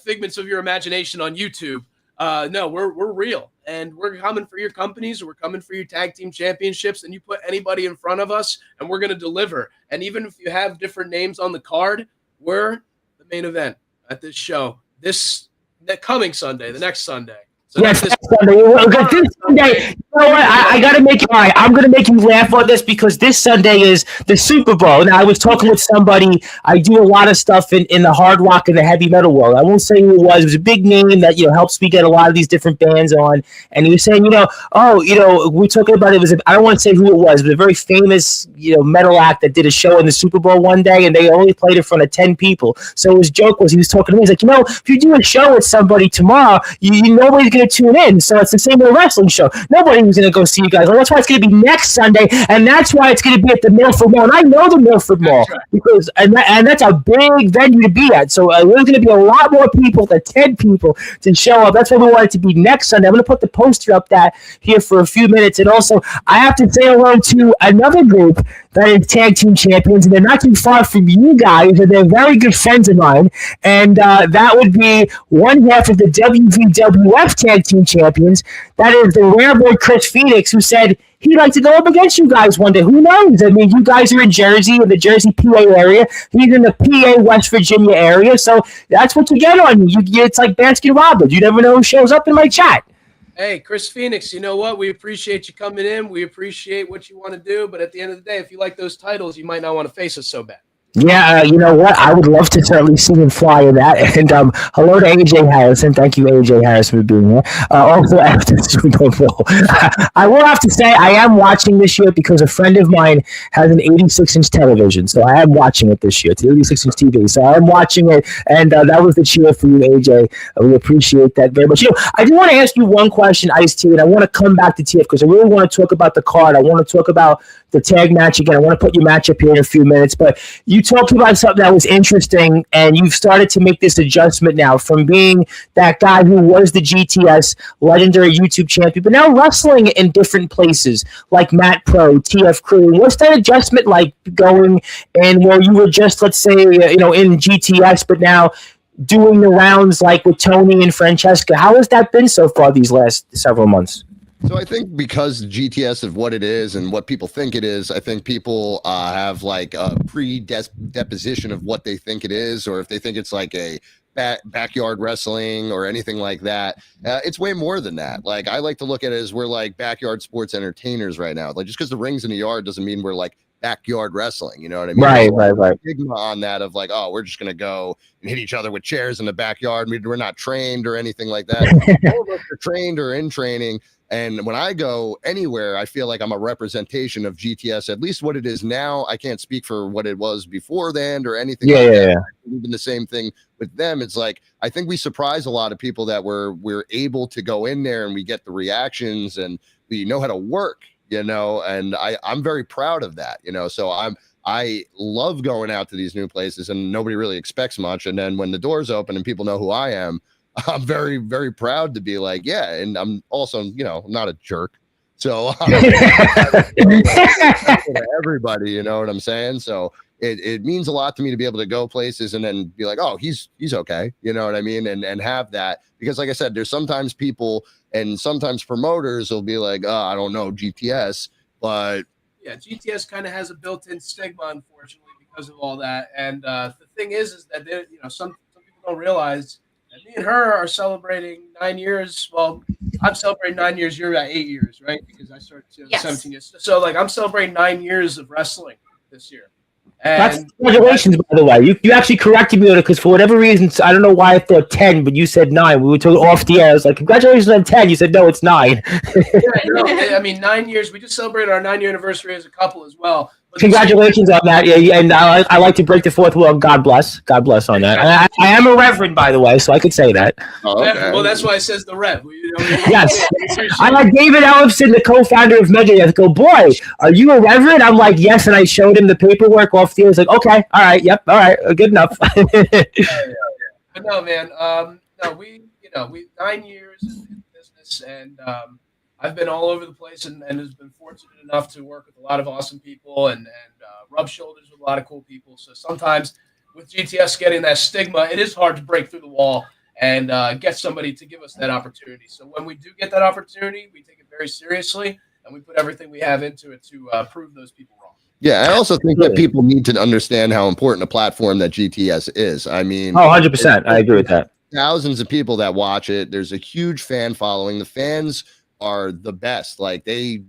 figments of your imagination on YouTube. No, we're real, and we're coming for your companies. We're coming for your tag team championships, and you put anybody in front of us, and we're going to deliver. And even if you have different names on the card, we're the main event at this show. That coming Sunday, the next Sunday. So yes, this Sunday. This Sunday, you know what? I got to make you. All right, I'm going to make you laugh on this because this Sunday is the Super Bowl. Now, I was talking with somebody. I do a lot of stuff in the hard rock and the heavy metal world. I won't say who it was. It was a big name that helps me get a lot of these different bands on. And he was saying, we're talking about it. I don't want to say who it was, but a very famous metal act that did a show in the Super Bowl one day, and they only played in front of 10 people. So his joke was, he was talking to me. He's like, if you do a show with somebody tomorrow, nobody's going to tune in. So it's the same with a wrestling show. Nobody was going to go see you guys. Well, that's why it's going to be next Sunday, and that's why it's going to be at the Milford Mall. And I know the Milford Mall because that's a big venue to be at. So there's going to be a lot more people than 10 people to show up. That's why we want it to be next Sunday. I'm going to put the poster up here for a few minutes. And also, I have to say hello to another group that is tag team champions, and they're not too far from you guys, and they're very good friends of mine. And that would be one half of the WVWF tag team champions. That is the rare boy Chris Phoenix, who said he'd like to go up against you guys one day. Who knows? I mean, you guys are in Jersey, in the Jersey, PA area. He's in the PA, West Virginia area. So that's what you get on you. It's like Baskin Robbins. You never know who shows up in my chat. Hey, Chris Phoenix, you know what? We appreciate you coming in. We appreciate what you want to do. But at the end of the day, if you like those titles, you might not want to face us so bad. Yeah, you know what? I would love to certainly see him fly in that. And hello to AJ Harrison. Thank you, AJ Harrison, for being here. Also, after the Super Bowl. I will have to say I am watching this year because a friend of mine has an 86-inch television. So I am watching it this year. It's an 86-inch TV. So I am watching it. And that was the cheer for you, AJ. We appreciate that very much. I do want to ask you one question, Ice-T, and I want to come back to TF because I really want to talk about the card. I want to talk about the tag match again. I want to put your match up here in a few minutes. But you talked about something that was interesting, and you've started to make this adjustment now from being that guy who was the GTS legendary YouTube champion, but now wrestling in different places like Matt Pro, TF Crew. What's that adjustment like going and where you were just, let's say, in GTS, but now doing the rounds like with Tony and Francesca? How has that been so far these last several months? So I think because GTS of what it is and what people think it is, I think people have like a pre-deposition of what they think it is, or if they think it's like a backyard wrestling or anything like that. It's way more than that. Like, I like to look at it as we're like backyard sports entertainers right now. Like, just because the ring's in the yard doesn't mean we're like backyard wrestling. You know what I mean? Right. Stigma on that of like, oh, we're just gonna go and hit each other with chairs in the backyard. We're not trained or anything like that. All of us are trained or in training. And when I go anywhere, I feel like I'm a representation of GTS, at least what it is now. I can't speak for what it was before then or anything like that. Yeah. Even the same thing with them. It's like, I think we surprise a lot of people that we're able to go in there and we get the reactions and we know how to work, you know, and I'm very proud of that, you know, so I love going out to these new places and nobody really expects much. And then when the doors open and people know who I am, I'm very, very proud to be like, yeah. And I'm also, you know, not a jerk. So everybody, you know what I'm saying? So it means a lot to me to be able to go places and then be like, oh, he's okay. You know what I mean? And have that, because like I said, there's sometimes people and sometimes promoters will be like, oh, I don't know GTS, but yeah, GTS kind of has a built-in stigma, unfortunately, because of all that. And the thing is that they, you know, some people don't realize that me and her are celebrating 9 years. Well, I'm celebrating 9 years. You're at 8 years, right? Because I started 17 years. So like I'm celebrating 9 years of wrestling this year. And congratulations, by the way. You actually corrected me on it because for whatever reason, I don't know why I thought 10, but you said 9. We were talking off the air. I was like, congratulations on 10. You said, no, it's 9. I mean, 9 years. We just celebrated our 9-year anniversary as a couple as well. But congratulations on that. Yeah, and I like to break the fourth wall. God bless on that. And I am a reverend, by the way, so I could say that. Oh, okay. Well, that's why it says the Rev. Yes. I like David Ellison, the co-founder of Megadeth. Go, boy, are you a reverend? I'm like, yes, and I showed him the paperwork off the air. He's like, okay, all right, yep, all right, good enough. But no, man, we 9 years in business, and I've been all over the place and has been fortunate enough to work with a lot of awesome people and rub shoulders with a lot of cool people. So sometimes with GTS getting that stigma, it is hard to break through the wall and get somebody to give us that opportunity. So when we do get that opportunity, we take it very seriously and we put everything we have into it to prove those people wrong. Yeah, I also think that people need to understand how important a platform that GTS is. I mean, 100%. I agree with that. Thousands of people that watch it. There's a huge fan following. The fans are the best. Like they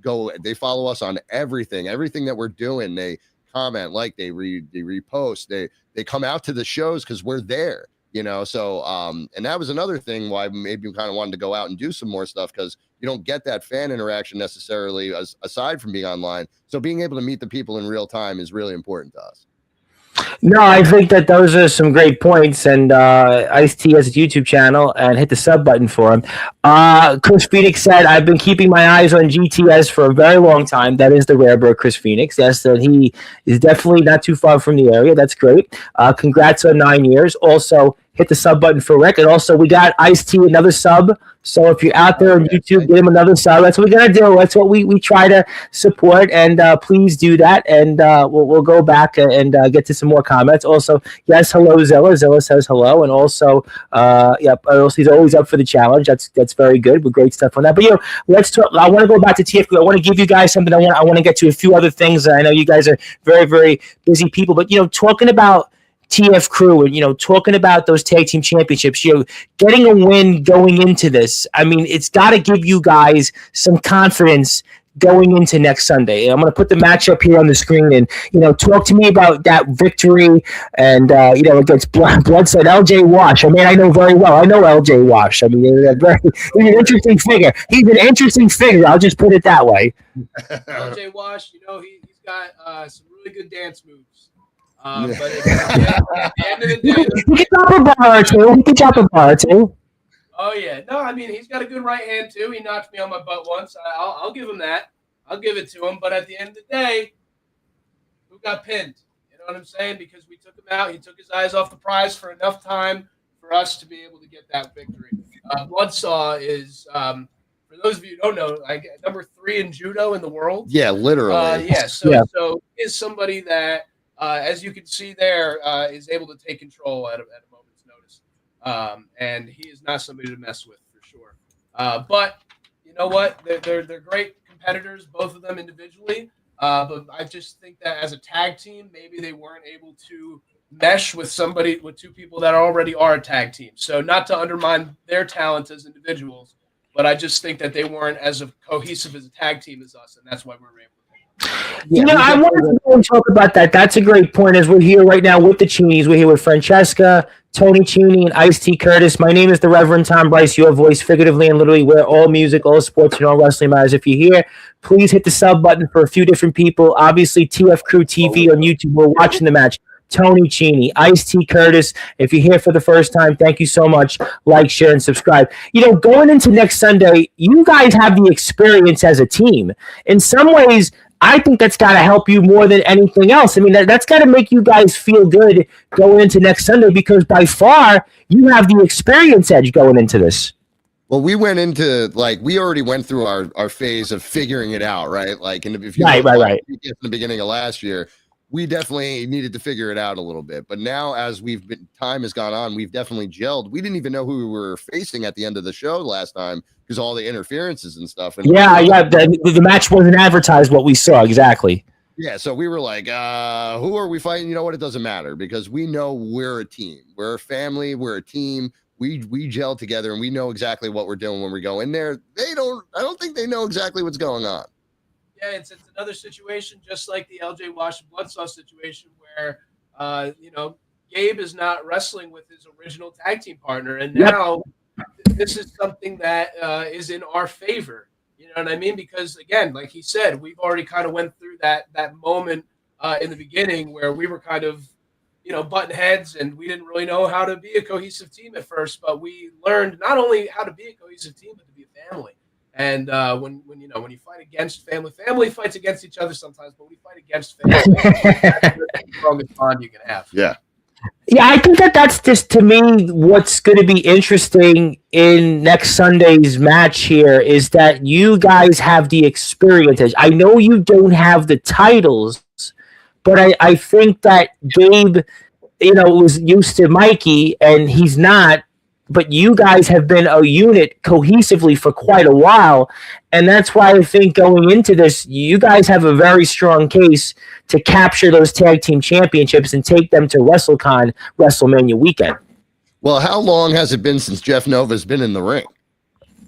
follow us on everything that we're doing. They comment, like they repost, they come out to the shows because we're there, you know. So and that was another thing why maybe we kind of wanted to go out and do some more stuff, because you don't get that fan interaction necessarily aside from being online. So being able to meet the people in real time is really important to us. No, I think that those are some great points, and Ice-T has a YouTube channel, and hit the sub button for him. Chris Phoenix said, I've been keeping my eyes on GTS for a very long time. That is the rare bird, Chris Phoenix. Yes, that he is definitely not too far from the area. That's great. Congrats on 9 years. Also, hit the sub button for Rick. And also, we got Ice-T another sub. So if you're out there on YouTube, give him another sub. That's what we're going to do. That's what we try to support. And please do that. And we'll go back and get to some more comments. Also, yes, hello, Zilla. Zilla says hello. And also, he's always up for the challenge. That's very good. With great stuff on that. But, let's talk. I want to go back to TFQ. I want to give you guys something. I want to get to a few other things. I know you guys are very, very busy people. But, talking about TF Crew and talking about those tag team championships, getting a win going into this, I mean, it's got to give you guys some confidence going into next Sunday. I'm going to put the matchup here on the screen, and talk to me about that victory and against Bloodset LJ Wash. I mean, I know very well. I know LJ Wash. I mean, he's an interesting figure. He's an interesting figure. I'll just put it that way. LJ Wash, he's got some really good dance moves. But at the end of the day, he can drop a bar or two. Oh yeah, no, I mean he's got a good right hand too. He knocked me on my butt once. I'll give him that. I'll give it to him. But at the end of the day, who got pinned? You know what I'm saying? Because we took him out. He took his eyes off the prize for enough time for us to be able to get that victory. Bloodsaw is, for those of you who don't know, like number 3 in judo in the world. Yeah, literally. So is somebody that. As you can see there, is able to take control at a moment's notice. and he is not somebody to mess with for sure. But you know what? They're great competitors, both of them individually. But I just think that as a tag team, maybe they weren't able to mesh with two people that already are a tag team. So not to undermine their talents as individuals, but I just think that they weren't as cohesive as a tag team as us, and that's why we're able to. Yeah, I wanted to go and talk about that. That's a great point. As we're here right now with the Chinis, we're here with Francesca, Tony Chini, and Ice-T Curtis. My name is the Reverend Tom Bryce, your voice figuratively and literally, where all music, all sports, and all wrestling matters. If you're here, please hit the sub button for a few different people. Obviously, TF Crew TV on YouTube. We're watching the match. Tony Chini, Ice-T Curtis. If you're here for the first time, thank you so much. Like, share, and subscribe. Going into next Sunday, you guys have the experience as a team. In some ways, I think that's got to help you more than anything else. I mean, that's got to make you guys feel good going into next Sunday because by far, you have the experience edge going into this. Well, we went into, we already went through our phase of figuring it out, right? And if you right. In the beginning of last year, we definitely needed to figure it out a little bit. But now, as time has gone on, we've definitely gelled. We didn't even know who we were facing at the end of the show last time because all the interferences and stuff. And the match wasn't advertised. What we saw exactly. Yeah, so we were like, who are we fighting? You know what? It doesn't matter because we know we're a team. We're a family. We're a team. We gel together and we know exactly what we're doing when we go in there. I don't think they know exactly what's going on. Yeah, it's another situation just like the LJ Wash and Bloodsaw situation where, Gabe is not wrestling with his original tag team partner. And now this is something that is in our favor. You know what I mean? Because, again, like he said, we've already kind of went through that moment in the beginning where we were kind of, button heads and we didn't really know how to be a cohesive team at first. But we learned not only how to be a cohesive team, but to be a family. And when you fight against family fights against each other sometimes, but when you fight against family, that's the strongest bond you can have. Yeah, I think that's just, to me, what's going to be interesting in next Sunday's match here is that you guys have the experience. I know you don't have the titles, but I think that Gabe, was used to Mikey, and he's not. But you guys have been a unit cohesively for quite a while. And that's why I think going into this, you guys have a very strong case to capture those tag team championships and take them to WrestleCon WrestleMania weekend. Well, how long has it been since Jeff Nova's been in the ring?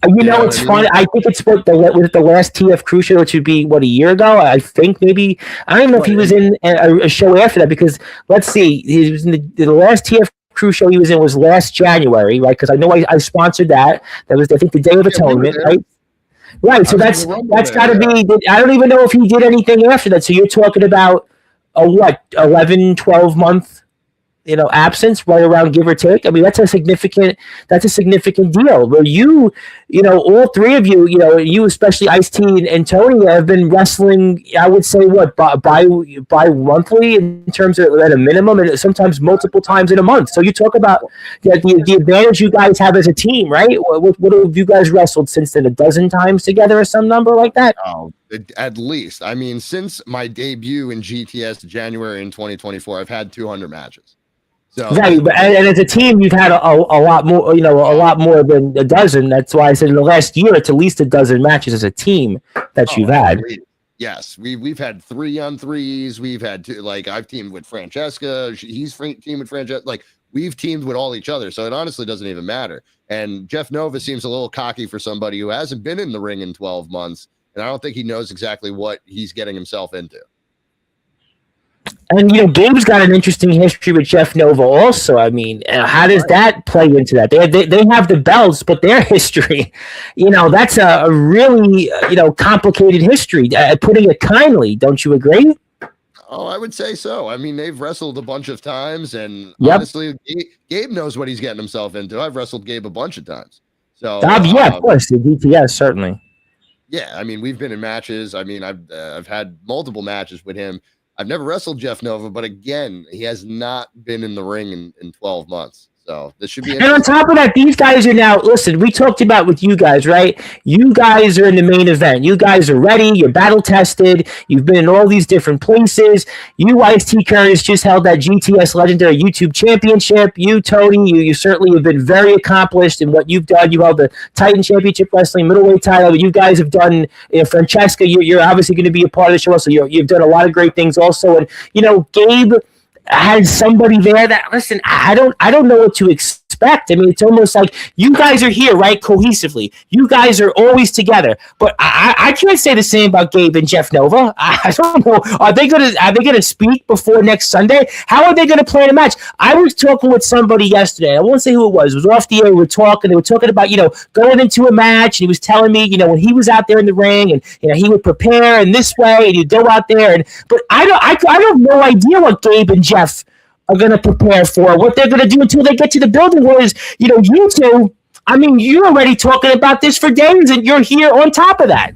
It's funny. I think it's with the last TF Crew show, which would be, a year ago? I think maybe. I don't even know if he was in a show after that because, let's see, he was in the last TF Crew show he was in was last January, right? Because I know I sponsored that. That was, I think, the Day of Atonement, right? Right. So that's got to be. I don't even know if he did anything after that. So you're talking about a 11, 12 month, absence, right around, give or take. I mean, that's a significant deal. Where all three of you, you especially Ice-T and Tony have been wrestling. I would say bi-monthly in terms of at a minimum, and sometimes multiple times in a month. So you talk about the advantage you guys have as a team, right? What have you guys wrestled since then? 12 times together, or some number like that? Oh, at least. I mean, since my debut in GTS January in 2024, I've had 200 matches. So, exactly, but and as a team, you've had a lot more, a lot more than a dozen. That's why I said in the last year, it's at least a dozen matches as a team that you've had. Yes, we've had 3-on-3s. We've had two. I've teamed with Francesca. He's teamed with Francesca. We've teamed with all each other. So it honestly doesn't even matter. And Jeff Nova seems a little cocky for somebody who hasn't been in the ring in 12 months, and I don't think he knows exactly what he's getting himself into. And, Gabe's got an interesting history with Jeff Nova also. I mean, how does that play into that? They have the belts, but their history, that's a really, complicated history, putting it kindly. Don't you agree? Oh, I would say so. I mean, they've wrestled a bunch of times, and honestly, Gabe knows what he's getting himself into. I've wrestled Gabe a bunch of times. So, of course, the DTS, certainly. Yeah, I mean, we've been in matches. I mean, I've had multiple matches with him. I've never wrestled Jeff Nova, but again, he has not been in the ring in 12 months. So this should be And on top of that, these guys are now, listen, we talked about with you guys, right? You guys are in the main event. You guys are ready. You're battle tested. You've been in all these different places. You, Ice-T Curtis, just held that GTS Legendary YouTube Championship. You, Tony, you certainly have been very accomplished in what you've done. You held the Titan Championship Wrestling middleweight title. You guys have done, Francesca, you're obviously going to be a part of the show. So you've done a lot of great things also. And, Gabe has somebody there that, listen, I don't know what to expect. I mean, it's almost like you guys are here, right, cohesively. You guys are always together. But I can't say the same about Gabe and Jeff Nova. I don't know. Are they gonna speak before next Sunday? How are they gonna plan a match? I was talking with somebody yesterday. I won't say who it was. It was off the air. We were talking. They were talking about going into a match. And he was telling me when he was out there in the ring and he would prepare in this way and he'd go out there but I have no idea what Gabe and Jeff are going to prepare for, what they're going to do until they get to the building. Whereas, you two, I mean, you're already talking about this for days, and you're here on top of that.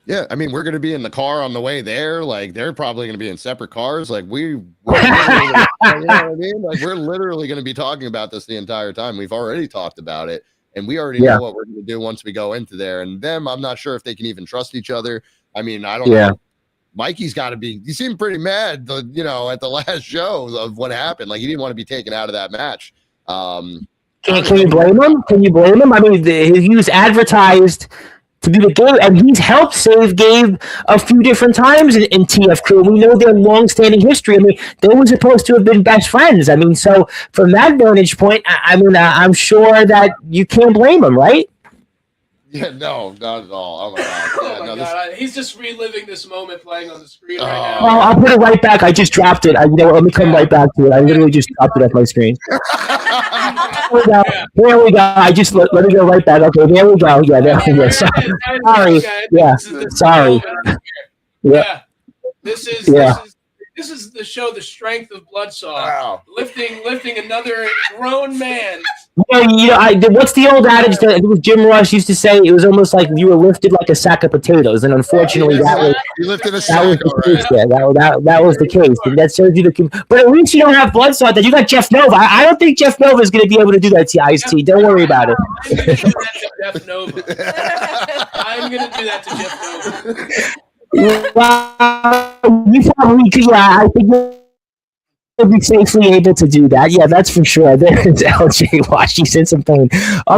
Yeah, I mean, we're going to be in the car on the way there. Like, they're probably going to be in separate cars. Like, we're literally, you know what I mean? Like, we're literally going to be talking about this the entire time. We've already talked about it, and we already know what we're going to do once we go into there. And them, I'm not sure if they can even trust each other. I mean, I don't know. Mikey's got to be. He seemed pretty mad, at the last show of what happened. Like he didn't want to be taken out of that match. Can you blame him? Can you blame him? I mean, he was advertised to be the Gabe, and he's helped save Gabe a few different times in TF Crew. We know their long-standing history. I mean, they were supposed to have been best friends. I mean, so from that vantage point, I'm sure that you can't blame him, right? Yeah, no, not at all. Oh my god! Yeah, God. He's just reliving this moment playing on the screen right now. Oh, I'll put it right back. I just dropped it. Let me come right back to it. I literally just dropped it off my screen. There we go. I just let me go right back. Okay, there we go. Yeah, there we go. Sorry. Yeah, sorry. Yeah. This is the show, The Strength of Bloodsaw. Wow. Lifting another grown man. What's the old adage that Jim Ross used to say? It was almost like you were lifted like a sack of potatoes, and unfortunately, that was the case. There. That was the case, and that shows you But at least you don't have Bloodsaw. That you got Jeff Nova. I don't think Jeff Nova is going to be able to do that to Ice-T. Don't worry about it. I'm going to do that to Jeff Nova. Well, you probably could. Yeah, I think you'll be safely able to do that. Yeah, that's for sure. There's LJ Wash. He's in some pain.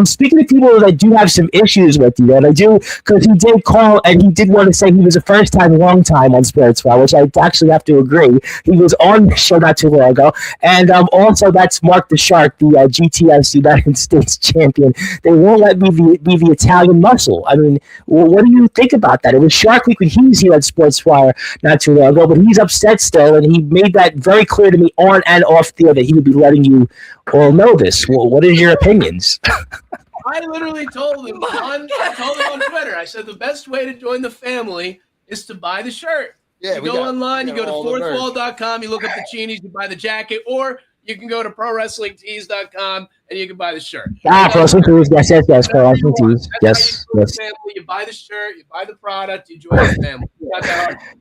Speaking of people that do have some issues with you, and I do, because he did call and he did want to say he was a first time, long time on Sportzwire, which I actually have to agree. He was on the show not too long ago. And also, that's Mark the Shark, the GTS United States champion. They won't let me be the Italian muscle. I mean, what do you think about that? It was Shark Week when he was here at Sportswire not too long ago, but he's upset still, and he made that very clear to me on and off the air that he would be letting you all know this. Well, what is your opinions? I literally told him on Twitter. I said the best way to join the family is to buy the shirt. Yeah, you go online, you go to fourthwall.com, you look up the Chinis, you buy the jacket, or you can go to prowrestlingtees.com and you can buy the shirt. Pro Wrestling Tees, yes, Pro Wrestling Tees, yes. You buy the shirt, you buy the product, you join the family.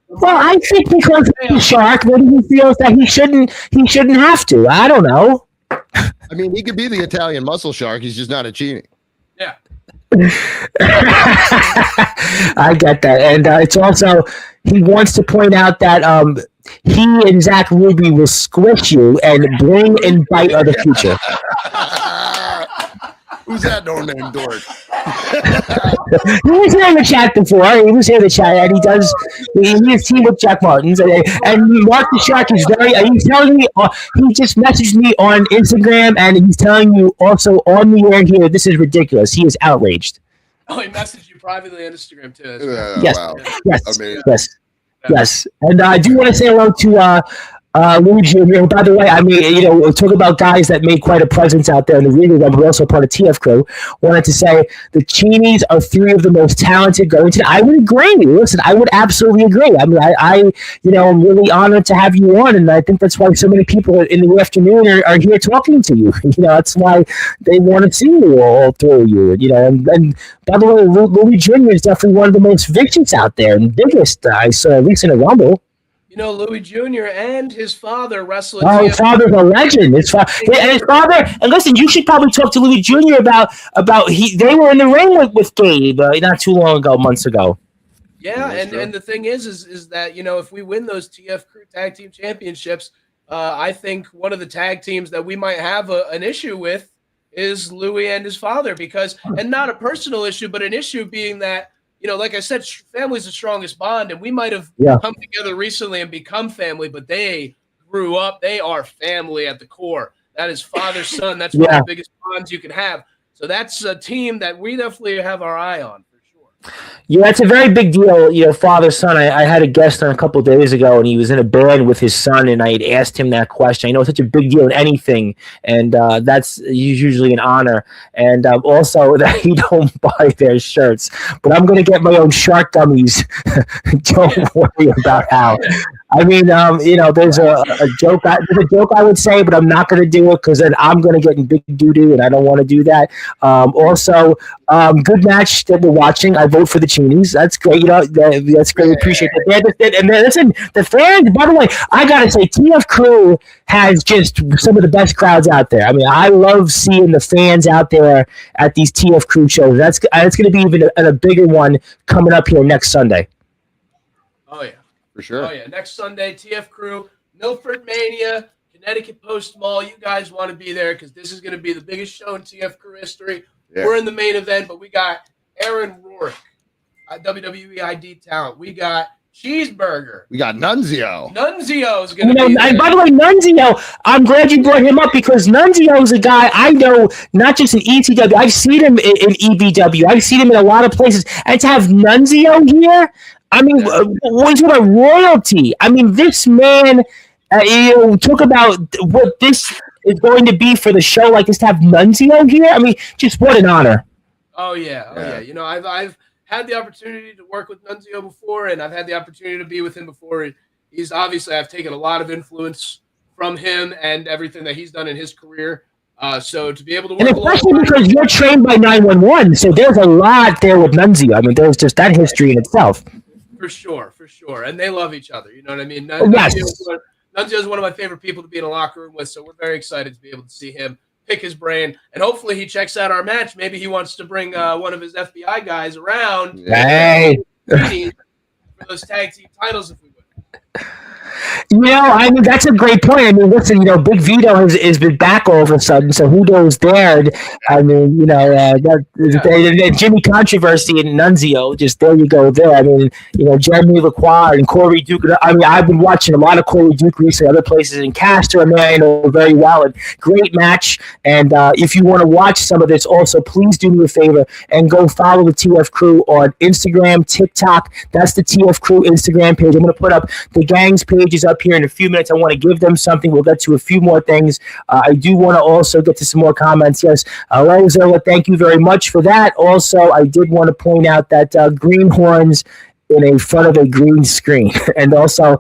Well, I think because he's a Shark, maybe he feels that he shouldn't have to. I don't know. I mean, he could be the Italian muscle shark. He's just not a Chini. Yeah. I get that. And it's also, he wants to point out that he and Zach Ruby will squish you and bring and bite of the future. Who's that no-name dork? He was here in the chat before. He was here in the chat, and he's team with Jack Martins. And Mark the Shark is he's telling me, he just messaged me on Instagram, and he's telling you also on the air here, this is ridiculous. He is outraged. Oh, he messaged you privately on Instagram, too. Yes. Wow. Yes. Yes. And I do want to say hello to Louis Jr. By the way, I mean, we'll talk about guys that made quite a presence out there in the ring, but we're also part of TF Crew. Wanted to say the Chinis are three of the most talented going to. I would agree. Listen, I would absolutely agree. I mean, I'm really honored to have you on, and I think that's why so many people in the afternoon are here talking to you. That's why they want to see you all through you. And by the way, Louis Jr. is definitely one of the most vicious out there and biggest I saw, at least in a Rumble. Louis Jr. and his father wrestled. Oh, his father's a legend. His father, and listen, you should probably talk to Louis Jr. about they were in the ring with Gabe not too long ago, months ago. Yeah, and the thing is that if we win those TF Crew Tag Team Championships, I think one of the tag teams that we might have an issue with is Louis and his father, and not a personal issue, but an issue being that. Like I said, family's the strongest bond, and we might have come together recently and become family, but they grew up. They are family at the core. That is father, son. That's one of the biggest bonds you can have. So that's a team that we definitely have our eye on for sure. Yeah, it's a very big deal, father, son. I had a guest on a couple of days ago, and he was in a band with his son, and I had asked him that question. I know it's such a big deal in anything, and that's usually an honor. And also that you don't buy their shirts. But I'm going to get my own shark gummies. Don't worry about how. I mean, there's a joke. There's a joke I would say, but I'm not going to do it because then I'm going to get in big doo-doo, and I don't want to do that. Also, good match that we're watching. I vote for the Chinis. That's great. That's great. We appreciate that. And then, listen, the fans. By the way, I gotta say, TF Crew has just some of the best crowds out there. I mean, I love seeing the fans out there at these TF Crew shows. That's going to be even a bigger one coming up here next Sunday. Oh yeah. For sure. Oh, yeah. Next Sunday, TF Crew, Milford Mania, Connecticut Post Mall. You guys want to be there because this is going to be the biggest show in TF Crew history. Yeah. We're in the main event, but we got Aaron Rourke, WWE ID talent. We got Cheeseburger. We got Nunzio. Nunzio is going to be there. And by the way, Nunzio, I'm glad you brought him up because Nunzio is a guy I know not just in ECW. I've seen him in EBW. I've seen him in a lot of places. And to have Nunzio here, I mean, what royalty? I mean, this man, talk about what this is going to be for the show like this to have Nunzio here. I mean, just what an honor. Oh, yeah. I've had the opportunity to work with Nunzio before, and I've had the opportunity to be with him before. He's obviously, I've taken a lot of influence from him and everything that he's done in his career. So to be able to work, and especially because you're trained by 911, so there's a lot there with Nunzio. I mean, there's just that history in itself. For sure. And they love each other. You know what I mean? Yes. Nunzio is one of my favorite people to be in a locker room with, so we're very excited to be able to see him, pick his brain, and hopefully he checks out our match. Maybe he wants to bring one of his FBI guys around. Hey. For those tag team titles if we would. I mean, that's a great point. I mean, listen, Big Vito has been back all of a sudden, so who knows there? I mean, Jimmy Controversy and Nunzio, just there you go there. I mean, Jeremy Lacroix and Corey Duke. I mean, I've been watching a lot of Corey Duke recently, other places in Castor, I know very well. And great match. And if you want to watch some of this also, please do me a favor and go follow the TF Crew on Instagram, TikTok. That's the TF Crew Instagram page. I'm going to put up the gang's pages up here in a few minutes. I want to give them something. We'll get to a few more things. I do want to also get to some more comments. Yes, Lozola, thank you very much for that. Also, I did want to point out that Greenhorns in front of a green screen. And also,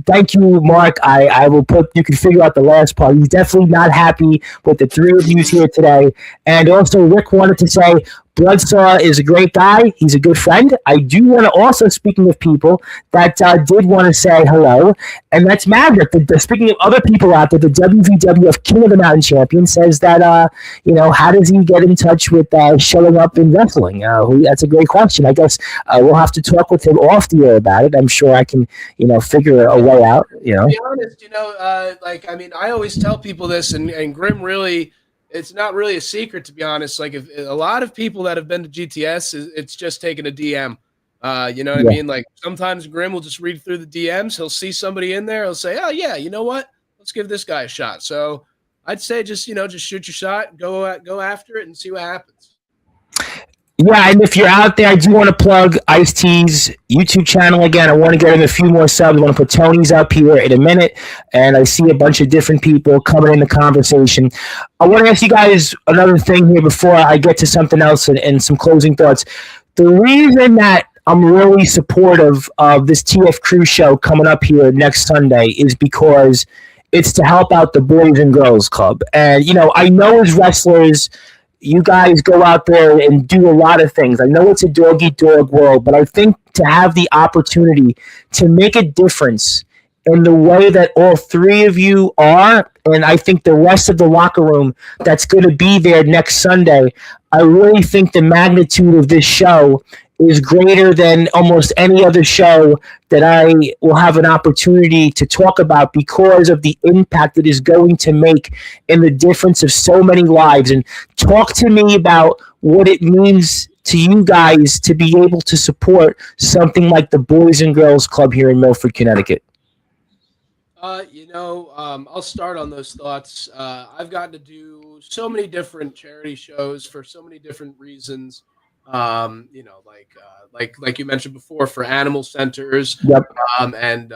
thank you, Mark. I will you can figure out the last part. He's definitely not happy with the three of you here today. And also, Rick wanted to say, Bloodsaw is a great guy. He's a good friend. I do want to also, speaking of people that did want to say hello, and that's Maverick. Speaking of other people out there, the WVWF King of the Mountain Champion says that, how does he get in touch with showing up in wrestling? That's a great question. I guess we'll have to talk with him off the air about it. I'm sure I can, figure a way out. To be honest, I always tell people this, and Grim really. It's not really a secret, to be honest. Like, if a lot of people that have been to GTS, it's just taking a DM. You know what I mean? Like, sometimes Grim will just read through the DMs. He'll see somebody in there. He'll say, oh, yeah, you know what? Let's give this guy a shot. So I'd say just shoot your shot, go after it, and see what happens. Yeah, and if you're out there, I do want to plug Ice-T's YouTube channel again. I want to get him a few more subs. I want to put Tony's up here in a minute, and I see a bunch of different people coming in the conversation. I want to ask you guys another thing here before I get to something else and some closing thoughts. The reason that I'm really supportive of this TF Crew show coming up here next Sunday is because it's to help out the Boys and Girls Club. And, I know as wrestlers, you guys go out there and do a lot of things. I know it's a dog-eat-dog world, but I think to have the opportunity to make a difference in the way that all three of you are, and I think the rest of the locker room that's going to be there next Sunday, I really think the magnitude of this show is greater than almost any other show that I will have an opportunity to talk about because of the impact it is going to make in the difference of so many lives. And talk to me about what it means to you guys to be able to support something like the Boys and Girls Club here in Milford, Connecticut. I'll start on those thoughts. I've gotten to do so many different charity shows for so many different reasons. Like you mentioned before, for animal centers, Yep. And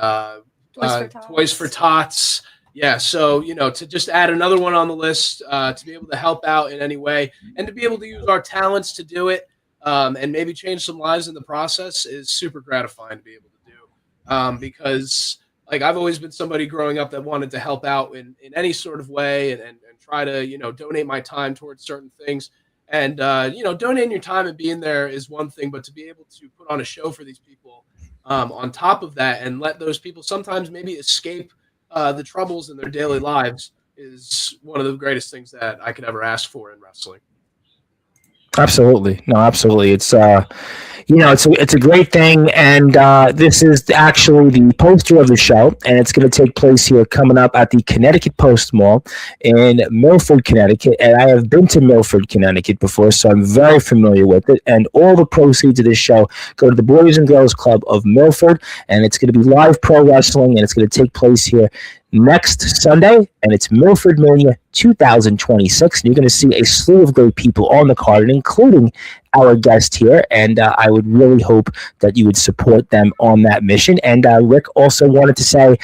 Toys for Tots. Yeah, so to just add another one on the list, to be able to help out in any way, and to be able to use our talents to do it, and maybe change some lives in the process is super gratifying to be able to do. Because like I've always been somebody growing up that wanted to help out in any sort of way and try to donate my time towards certain things. And, donating your time and being there is one thing, but to be able to put on a show for these people on top of that and let those people sometimes maybe escape the troubles in their daily lives is one of the greatest things that I could ever ask for in wrestling. Absolutely. No, absolutely. It's it's a great thing, and this is actually the poster of the show, and it's going to take place here coming up at the Connecticut Post Mall in Milford, Connecticut, and I have been to Milford, Connecticut before, so I'm very familiar with it, and all the proceeds of this show go to the Boys and Girls Club of Milford, and it's going to be live pro wrestling, and it's going to take place here next Sunday, and it's Milford Mania 2026, and you're going to see a slew of great people on the card, including our guest here, and I would really hope that you would support them on that mission. And Rick also wanted to say,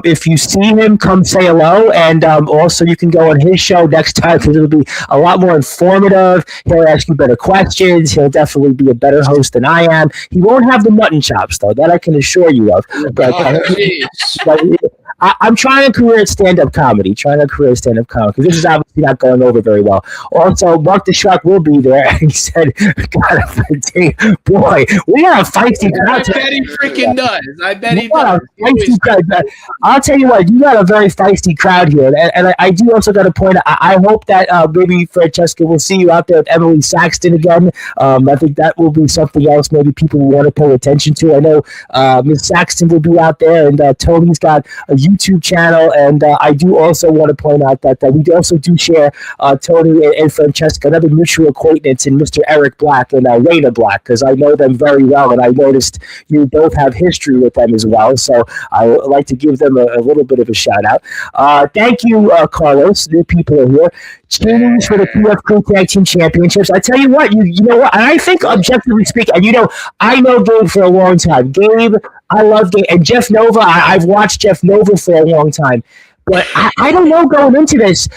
if you see him, come say hello, and also you can go on his show next time because it'll be a lot more informative. He'll ask you better questions. He'll definitely be a better host than I am. He won't have the mutton chops, though, that I can assure you of. But, I'm trying a career at stand-up comedy, because this is obviously not going over very well. Also, Mark the Shark will be there, and he said, God, boy, we got a feisty crowd. I bet he freaking does. I bet he does. I'll tell you what, you got a very feisty crowd here, and I do also got to point out, I hope that maybe Francesca will see you out there with Emily Saxton again. I think that will be something else maybe people will want to pay attention to. I know Miss Saxton will be out there, and Tony's got a YouTube channel, and I do also want to point out that we also do share Tony and Francesca, another mutual acquaintance, in Mr. Eric Black and Raina Black, because I know them very well, and I noticed you both have history with them as well, so I would like to give them a little bit of a shout out. Thank you, Carlos. New people are here. Chini for the PF Tag Team Championships. I tell you what, you know what, I think objectively speaking, and I know Gabe for a long time. Gabe, I love Gabe, and Jeff Nova, I've watched Jeff Nova for a long time. But I don't know going into this,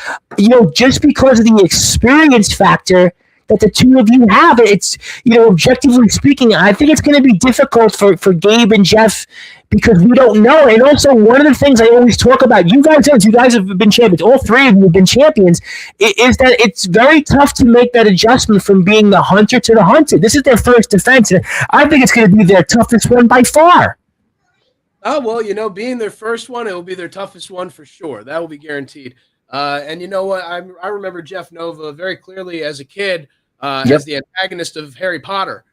just because of the experience factor that the two of you have, it's, objectively speaking, I think it's going to be difficult for Gabe and Jeff because we don't know. And also, one of the things I always talk about, you guys have been champions, all three of you have been champions, is that it's very tough to make that adjustment from being the hunter to the hunted. This is their first defense, and I think it's going to be their toughest one by far. Oh, well, being their first one, it will be their toughest one for sure. That will be guaranteed. And you know what? I remember Jeff Nova very clearly as a kid as the antagonist of Harry Potter.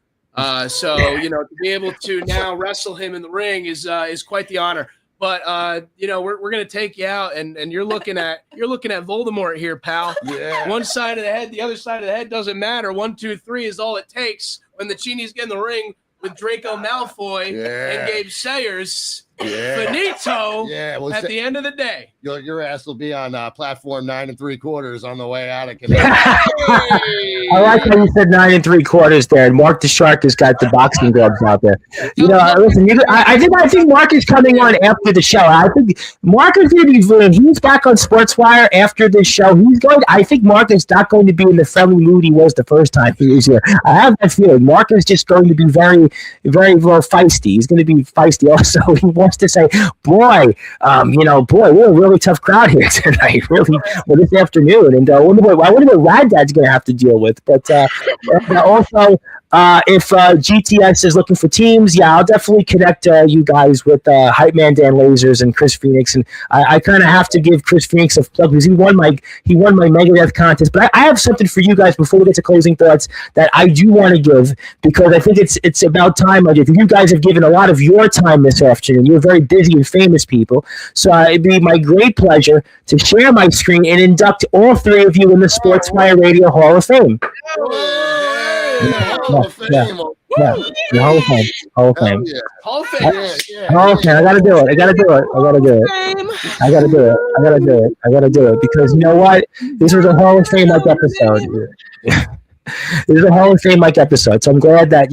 So to be able to now wrestle him in the ring is quite the honor. But we're gonna take you out, and you're looking at Voldemort here, pal. Yeah. One side of the head, the other side of the head doesn't matter. 1, 2, 3 is all it takes when the Chini's get in the ring with Draco Malfoy and Gabe Sayers. Finito at the end of the day. Your ass will be on platform 9 3/4 on the way out of Connecticut. I like how you said 9 3/4 there, and Mark the Shark has got the boxing gloves out there. Listen, I think Mark is coming on after the show. I think Mark is going to be, when he's back on Sportswire after this show, I think Mark is not going to be in the friendly mood he was the first time he was here. I have that feeling. Mark is just going to be very, very well feisty. He's going to be feisty also. He wants us to say, boy, we're a really tough crowd here tonight, really, this afternoon. And I wonder what Rad Dad's going to have to deal with. But also, if GTS is looking for teams, yeah, I'll definitely connect you guys with Hype Man Dan Lasers and Chris Phoenix. And I kind of have to give Chris Phoenix a plug because he won my Megadeth contest. But I have something for you guys before we get to closing thoughts that I do want to give, because I think it's about time. You guys have given a lot of your time this afternoon. You're very busy and famous people. So it'd be my great pleasure to share my screen and induct all three of you in the Sportswire Radio Hall of Fame. Hall of Fame. The Hall of Fame. Hall of Fame. Hall of Fame. Hall of Fame. I gotta do it. I gotta do it because you know what? This was a Hall of Fame like episode. This is a Hall of Fame like episode, so I'm glad that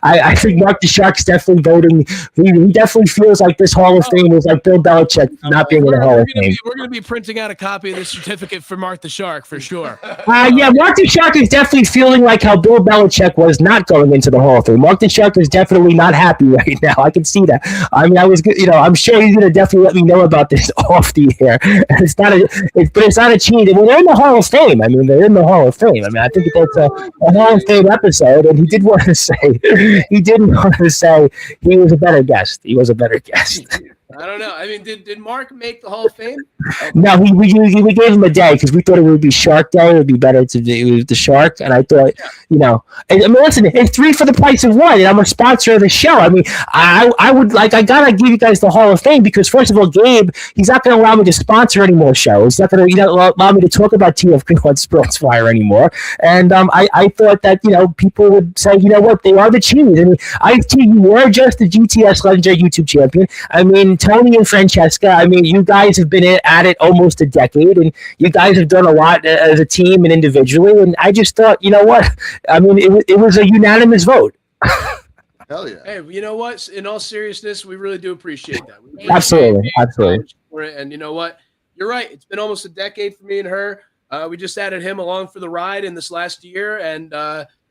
I think Mark the Shark's definitely voting. He definitely feels like this Hall of Fame is like Bill Belichick not being in the Hall of Fame. We're going to be printing out a copy of this certificate for Mark the Shark for sure. Yeah, Mark the Shark is definitely feeling like how Bill Belichick was not going into the Hall of Fame. Mark the Shark is definitely not happy right now. I can see that. I mean, I'm sure he's going to definitely let me know about this off the air. It's not a cheat. Well, they're in the Hall of Fame. I mean, they're in the Hall of Fame. I mean, I think that's a Hall of Fame episode, and he did want to say he was a better guest. He was a better guest. I don't know. I mean, did Mark make the Hall of Fame? No, we gave him a day because we thought it would be Shark Day. It would be better to do the Shark, and I thought, listen, it's 3 for the price of 1, and I'm a sponsor of the show. I mean, I gotta give you guys the Hall of Fame because first of all, Gabe, he's not going to allow me to sponsor any more shows. He's not going to allow me to talk about TFQ on Sportzwire anymore. And I thought that people would say, you know what, they are the Chinis. I mean, Ice-T, you were just the GTS Legendary YouTube champion. I mean, Tony and Francesca, I mean, you guys have been at it almost a decade, and you guys have done a lot as a team and individually. And I just thought, you know what? I mean, it was a unanimous vote. Hell yeah. Hey, you know what? In all seriousness, we really do appreciate that. Absolutely. And you know what? You're right. It's been almost a decade for me and her. We just added him along for the ride in this last year. And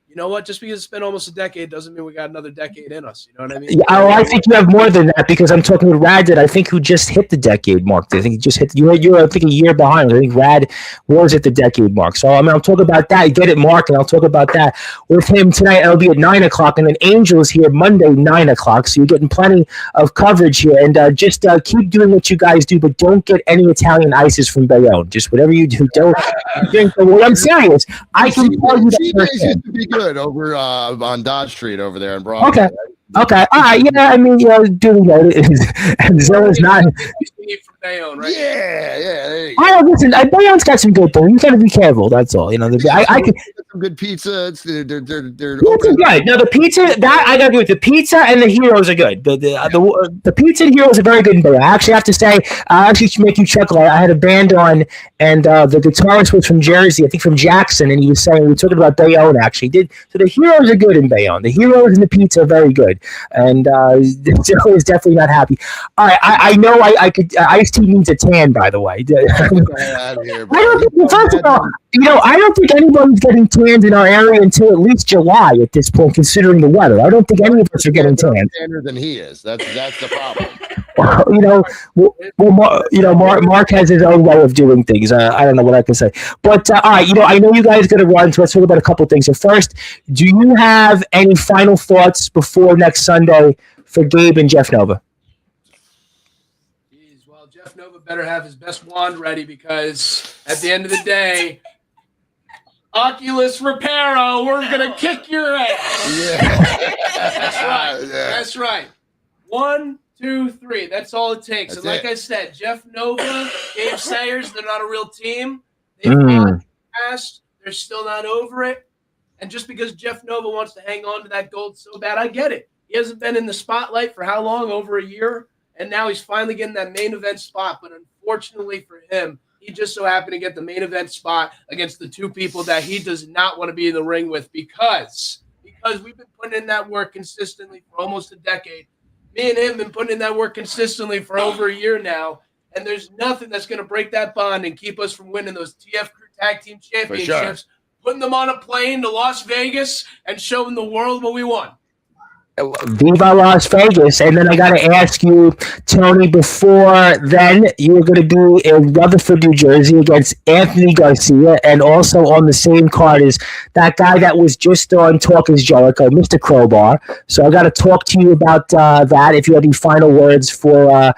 you know what? Just because it's been almost a decade doesn't mean we got another decade in us. You know what I mean? Yeah, I think you have more than that because I'm talking with Rad, I think, who just hit the decade mark. I think he just hit. You're I think a year behind. I think Rad was at the decade mark. So I mean, I'll talk about that. Get it, Mark, and I'll talk about that with him tonight. It'll be at 9:00, and then Angel is here Monday 9:00. So you're getting plenty of coverage here, and just keep doing what you guys do, but don't get any Italian ices from Bayonne. Just whatever you do, don't drink. Well, I'm serious. I can tell you that used to be good over on Dodge Street over there in Broadway. Okay. All right. Yeah. I mean, and Zilla's not. From Bayonne, right? Yeah. There you go. Listen, Bayonne's got some good things. You got to be careful. That's all. I can some good pizza. They're good. No, the pizza that I got to do with the pizza and the heroes are good. The pizza and heroes are very good in Bayonne. I actually have to say, to make you chuckle, I had a band on, and the guitarist was from Jersey, I think from Jackson, and he was saying we were talking about Bayonne. Actually, so the heroes are good in Bayonne. The heroes and the pizza are very good. And Zilla is definitely not happy. All right, I know I could. Ice-T needs a tan, by the way. I don't think, first of all, I don't think anybody's getting tanned in our area until at least July at this point, considering the weather. I don't think any of us are getting tanned. Tanner than he is. That's the problem. Mark has his own way of doing things. I don't know what I can say. But, all right, I know you guys are going to run, so let's talk about a couple things. So first, do you have any final thoughts before next Sunday for Gabe and Jeff Nova? Well, Jeff Nova better have his best wand ready because at the end of the day, Oculus Reparo, we're going to kick your ass. Yeah. That's right. Yeah. That's right. 1, 2, 3. That's all it takes. And like I said, Jeff Nova, Gabe Sayers, they're not a real team. They've gone past. They're still not over it. And just because Jeff Nova wants to hang on to that gold so bad, I get it. He hasn't been in the spotlight for how long? Over a year. And now he's finally getting that main event spot. But unfortunately for him, he just so happened to get the main event spot against the two people that he does not want to be in the ring with because we've been putting in that work consistently for almost a decade. Me and him have been putting in that work consistently for over a year now. And there's nothing that's going to break that bond and keep us from winning those TF Crew Tag Team Championships, putting them on a plane to Las Vegas and showing the world what we won. Viva Las Vegas. And then I got to ask you, Tony, before then, you were going to be in Rutherford, New Jersey against Anthony Garcia, and also on the same card as that guy that was just on Talk is Jericho, Mr. Crowbar. So I got to talk to you about that, if you have any final words for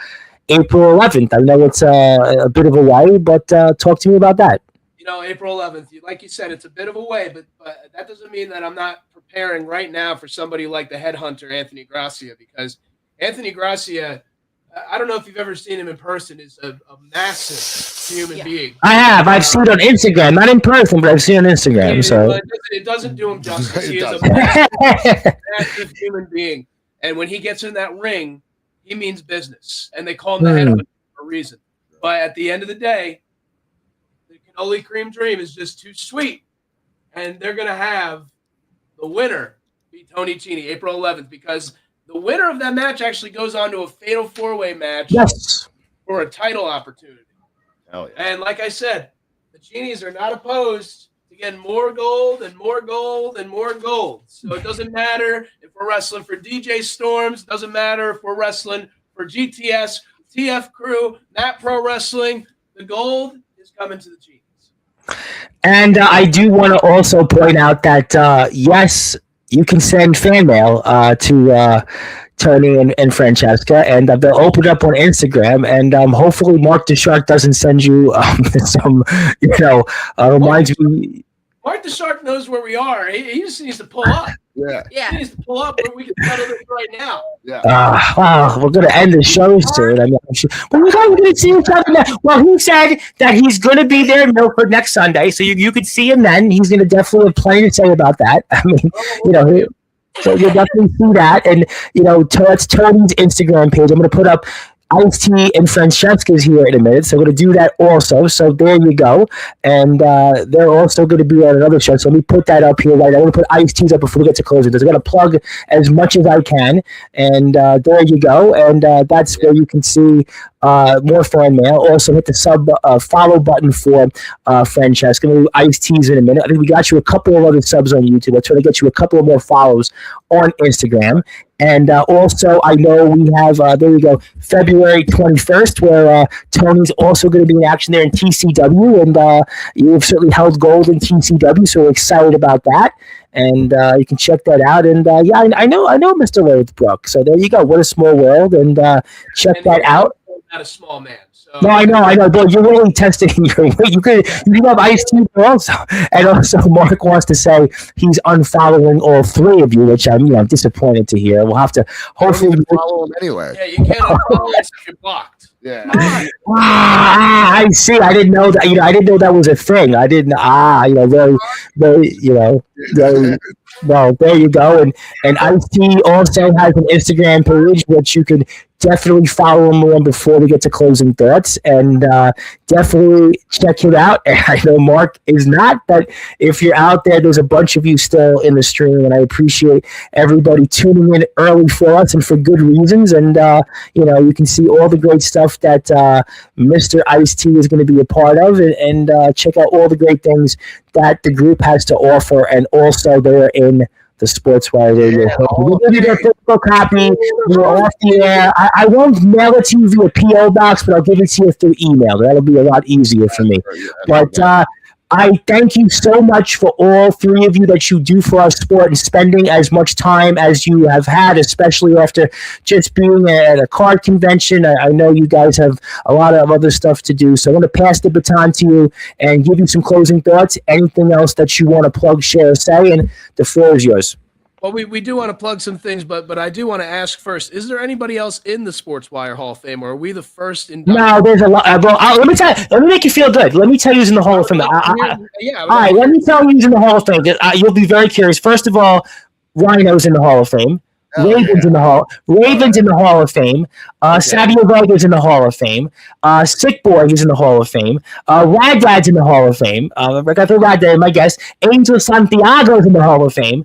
April 11th. I know it's a bit of a way, but talk to me about that. April 11th, like you said, it's a bit of a way, but that doesn't mean that I'm not preparing right now for somebody like the headhunter, Anthony Gracia, because Anthony Gracia, I don't know if you've ever seen him in person, is a massive human being. I have. I've seen it on Instagram, not in person, but I've seen it on Instagram. It doesn't do him justice. He is a massive human being. And when he gets in that ring, he means business. And they call him the headhunter for a reason. But at the end of the day, Cannoli Cream Dream is just too sweet. And they're going to have the winner be Tony Chini, April 11th, because the winner of that match actually goes on to a fatal four-way match for a title opportunity. Hell yeah. And like I said, the Chinis are not opposed to getting more gold and more gold and more gold. So it doesn't matter if we're wrestling for DJ Storms, doesn't matter if we're wrestling for GTS, TF Crew, Nat Pro Wrestling, the gold is coming to the Chinis. And I do want to also point out that, yes, you can send fan mail to Tony and Francesca, and they'll open it up on Instagram, and hopefully Mark the Shark doesn't send you some, reminds me. Mark the Shark knows where we are. He just needs to pull up. Yeah. He needs to pull up where we can settle this right now. Yeah. We're going to end the show soon. I mean, I'm sure. But you guys are going to see each other now. Well, he said that he's going to be there in Milford next Sunday, so you could see him then. He's going to definitely have plenty to say about that. I mean, so you'll definitely see that. And, that's Tony's Instagram page. I'm going to put up Ice-T and Francesca's here in a minute, so we're going to do that also. So there you go. And they're also going to be on another show. So let me put that up here. Right, I'm going to put Ice-T's up before we get to closing. So I'm going to plug as much as I can. And there you go. And that's where you can see more fan mail. Also hit the follow button for Francesca. We'll do Ice-T's in a minute. I think we got you a couple of other subs on YouTube. Let's try to get you a couple of more follows on Instagram. And also, I know we have, there we go, February 21st, where Tony's also going to be in action there in TCW. And you've certainly held gold in TCW, so we're excited about that. And you can check that out. And I know Mr. Lothbrook. So there you go. What a small world. And check that out. Not a small man. So. No, I know, but you're really testing your weight. You can have Ice-T also. And also, Mark wants to say he's unfollowing all three of you, which I'm disappointed to hear. We'll have to hopefully follow him anyway. Yeah, you can't unfollow us if you're blocked. Yeah. I see. I didn't know that. I didn't know that was a thing. I didn't. Very, very. Well, there you go. And Ice-T also has an Instagram page, which you can definitely follow him on before we get to closing thoughts, and definitely check it out. And I know Mark is not, but if you're out there, there's a bunch of you still in the stream, and I appreciate everybody tuning in early for us and for good reasons. And you can see all the great stuff that Mr. Ice-T is going to be a part of, and check out all the great things that the group has to offer, and also they're in the Sportswire. We'll give you their physical copy. We're off the air. I won't mail it to you via P.O. Box, but I'll give it to you through email. That'll be a lot easier for me. But I thank you so much for all three of you that you do for our sport and spending as much time as you have had, especially after just being at a card convention. I know you guys have a lot of other stuff to do, so I want to pass the baton to you and give you some closing thoughts. Anything else that you want to plug, share, or say, and the floor is yours. Well, we do want to plug some things, but I do want to ask first, is there anybody else in the Sportswire Hall of Fame, or are we the first in? No, there's a lot. Let me make you feel good. Let me tell you who's in the Hall of Fame. All right, let me tell you who's in the Hall of Fame. You'll be very curious. First of all, Rhino's in the Hall of Fame. Raven's in the Hall of Fame. Savio Vega's in the Hall of Fame. Sick Boy is in the Hall of Fame. Rad's in the Hall of Fame. I got the Rad there, my guess. Angel Santiago's in the Hall of Fame.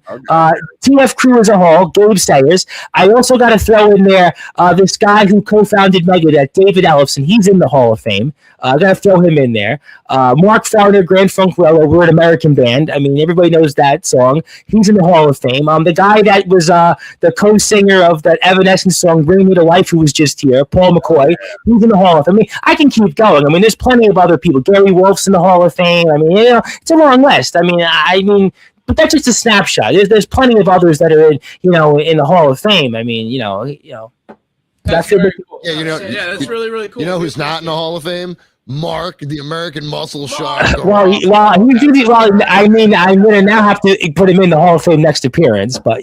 TF crew as a whole, Gabe Sayers. I also got to throw in there this guy who co-founded Megadeth, David Ellefson. He's in the Hall of Fame. I got to throw him in there. Mark Farner, Grand Funk Railroad, we're an American band. I mean, everybody knows that song. He's in the Hall of Fame. The guy that was the co-singer of that Evanescence song, Bring Me to Life, who was just here, Paul McCoy, he's in the Hall of Fame. I mean, I can keep going. I mean, there's plenty of other people. Gary Wolf's in the Hall of Fame. I mean, it's a long list. I mean, but that's just a snapshot. There's plenty of others that are in the Hall of Fame. I mean, That's very cool. Yeah, that's really, really cool. You know who's not in the Hall of Fame? Mark, the American Muscle Shark. I'm gonna now have to put him in the Hall of Fame next appearance. But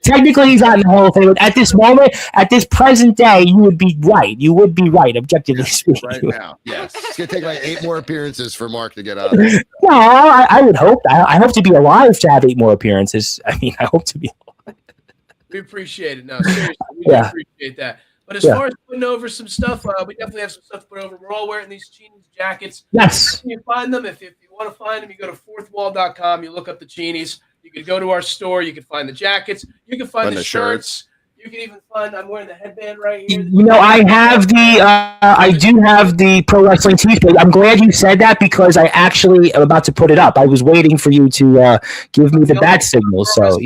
technically he's not in the Hall of Fame. At this moment, at this present day, you would be right. You would be right, objectively speaking. Right now, yes. It's gonna take like 8 more appearances for Mark to get out of it. No, I would hope. I hope to be alive to have 8 more appearances. I mean, I hope to be alive. We appreciate it. No, seriously, we appreciate that. But as far as putting over some stuff, we definitely have some stuff to put over. We're all wearing these Chini's jackets. Yes. You find them. If you want to find them, you go to fourthwall.com. You look up the Chini's. You can go to our store. You can find the jackets. You can find the shirts. You can even find, I'm wearing the headband right here. I have I do have the Pro Wrestling Tees page. I'm glad you said that because I actually am about to put it up. I was waiting for you to give me the bat signal. So,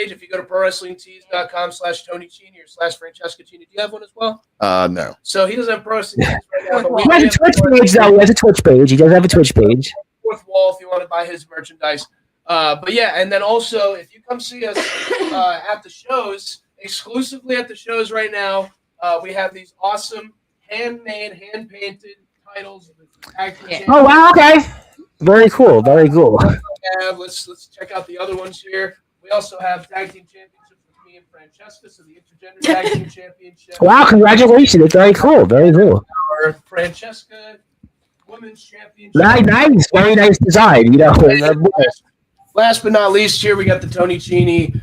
If you go to prowrestlingtees.com/Tony Chini or /Francesca Chini, do you have one as well? No. So he doesn't have Pro Wrestling Tees right now. But he has a Twitch page, though. He has a Twitch page. He does have a Twitch page. Fourth Wall if you want to buy his merchandise. But yeah, and then also if you come see us at the shows, exclusively at the shows right now, we have these awesome handmade, hand-painted titles. Oh, wow. Okay. Very cool. Very cool. Let's check out the other ones here. We also have tag team championships with me and Francesca, so the intergender tag team championship. Wow, congratulations. It's very cool. Very cool. Our Francesca women's championship. Nice. Very nice design. Last but not least, here we got the Tony Chini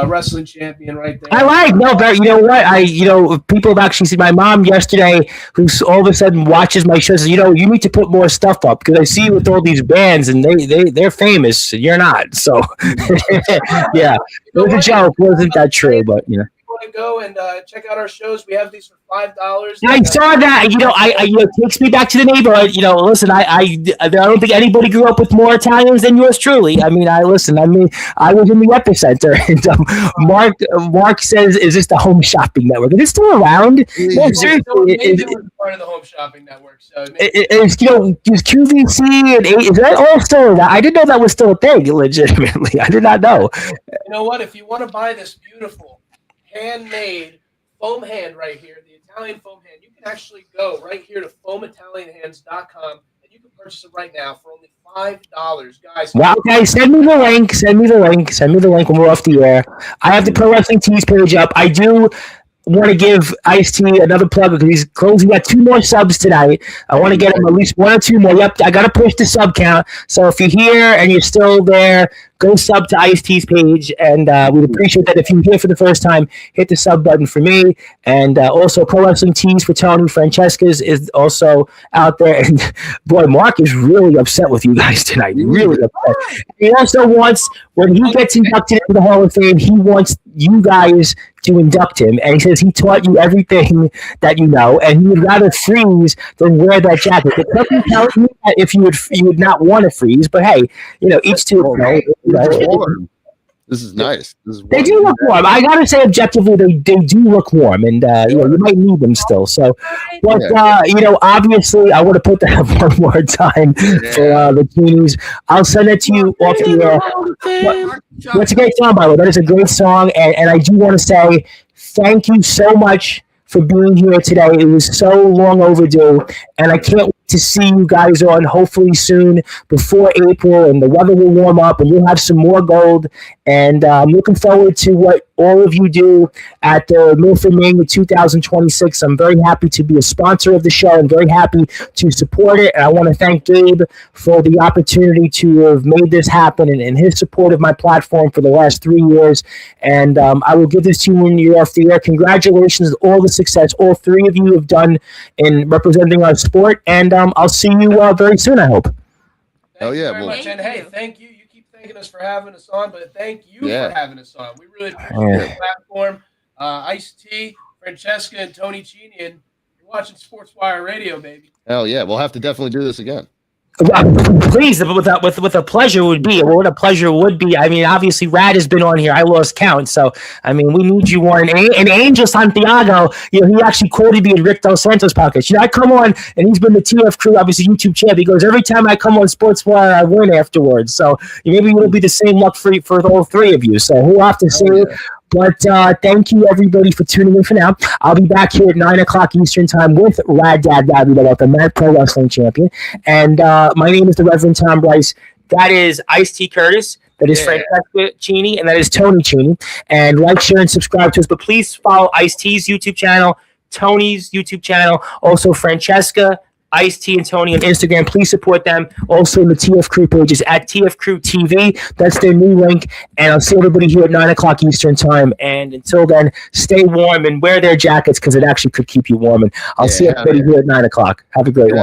wrestling champion right there. But you know what? People have actually seen my mom yesterday, who's all of a sudden watches my shows. You need to put more stuff up because I see you with all these bands and they're famous and you're not. So, yeah, it was a joke. Wasn't that true? But To go and check out our shows. We have these for $5. I saw that. It takes me back to the neighborhood. Listen, I don't think anybody grew up with more Italians than yours truly. I was in the epicenter. And Mark says, "Is this the Home Shopping Network? Is it still around?" No, seriously, it was part of the Home Shopping Network. So is QVC and is that all still around? I didn't know that was still a thing. Legitimately, I did not know. You know what? If you want to buy this beautiful handmade foam hand right here, the Italian foam hand, you can actually go right here to foamitalianhands.com and you can purchase it right now for only $5, guys. Wow, guys, send me the link when we're off the air. I have the Pro Wrestling Tees page up. I do want to give Ice-T another plug because he's closing. We got 2 more subs tonight. I want to get him at least 1 or 2 more. Yep, I got to push the sub count. So if you're here and you're still there, go sub to Ice-T's page, and we'd appreciate that. If you're here for the first time, hit the sub button for me, and also Pro Wrestling Tees for Tony. Francesca's is also out there, and boy, Mark is really upset with you guys tonight. Really upset. He also wants, when he gets inducted into the Hall of Fame, he wants you guys to induct him, and he says he taught you everything that you know, and he would rather freeze than wear that jacket. The company tells me that if you would not want to freeze, but hey, each to This is nice. They do look warm. I gotta say, objectively, they do look warm, and you might need them still. So, but obviously, I want to put that up one more time for the Chinis. I'll send it to you off the air. That's a great song, by the way. That is a great song, and I do want to say thank you so much for being here today. It was so long overdue, and I can't wait to see you guys on hopefully soon before April, and the weather will warm up and you'll have some more gold, and I'm looking forward to what all of you do at the Milford Mania 2026. I'm very happy to be a sponsor of the show. I'm very happy to support it, and I want to thank Gabe for the opportunity to have made this happen and his support of my platform for the last 3 years, and I will give this to you when you're off the air. Congratulations on all the success all 3 of you have done in representing our sport, and I'll see you very soon, I hope. Thank you very much. And hey, thank you. You keep thanking us for having us on, but thank you Yeah. for having us on. We really appreciate the platform. Ice-T, Francesca, and Tony Chini, and you're watching Sportswire Radio, baby. Hell yeah, we'll have to definitely do this again. Please, with a pleasure would be. What a pleasure would be. I mean, obviously, Rad has been on here. I lost count, so I mean, we need you on. And Angel Santiago, he actually quoted me in Rick Dos Santos' podcast. I come on, and he's been the TF Crew, obviously YouTube champ. He goes, every time I come on Sportswire, I win afterwards. So maybe it'll be the same luck for all three of you. So we'll have to see. Yeah. But thank you, everybody, for tuning in for now. I'll be back here at 9 o'clock Eastern Time with Rad Dad Gabby, the Mad Pro Wrestling Champion. And my name is the Reverend Tom Bryce. That is Ice-T Curtis. That is Francesca Chini. And that is Tony Chini. And like, share, and subscribe to us. But please follow Ice-T's YouTube channel, Tony's YouTube channel, also Francesca, Ice-T, and Tony on Instagram. Please support them. Also, the TF Crew pages at TF Crew TV. That's their new link. And I'll see everybody here at 9 o'clock Eastern Time. And until then, stay warm and wear their jackets because it actually could keep you warm. And I'll see everybody here at 9 o'clock. Have a great one.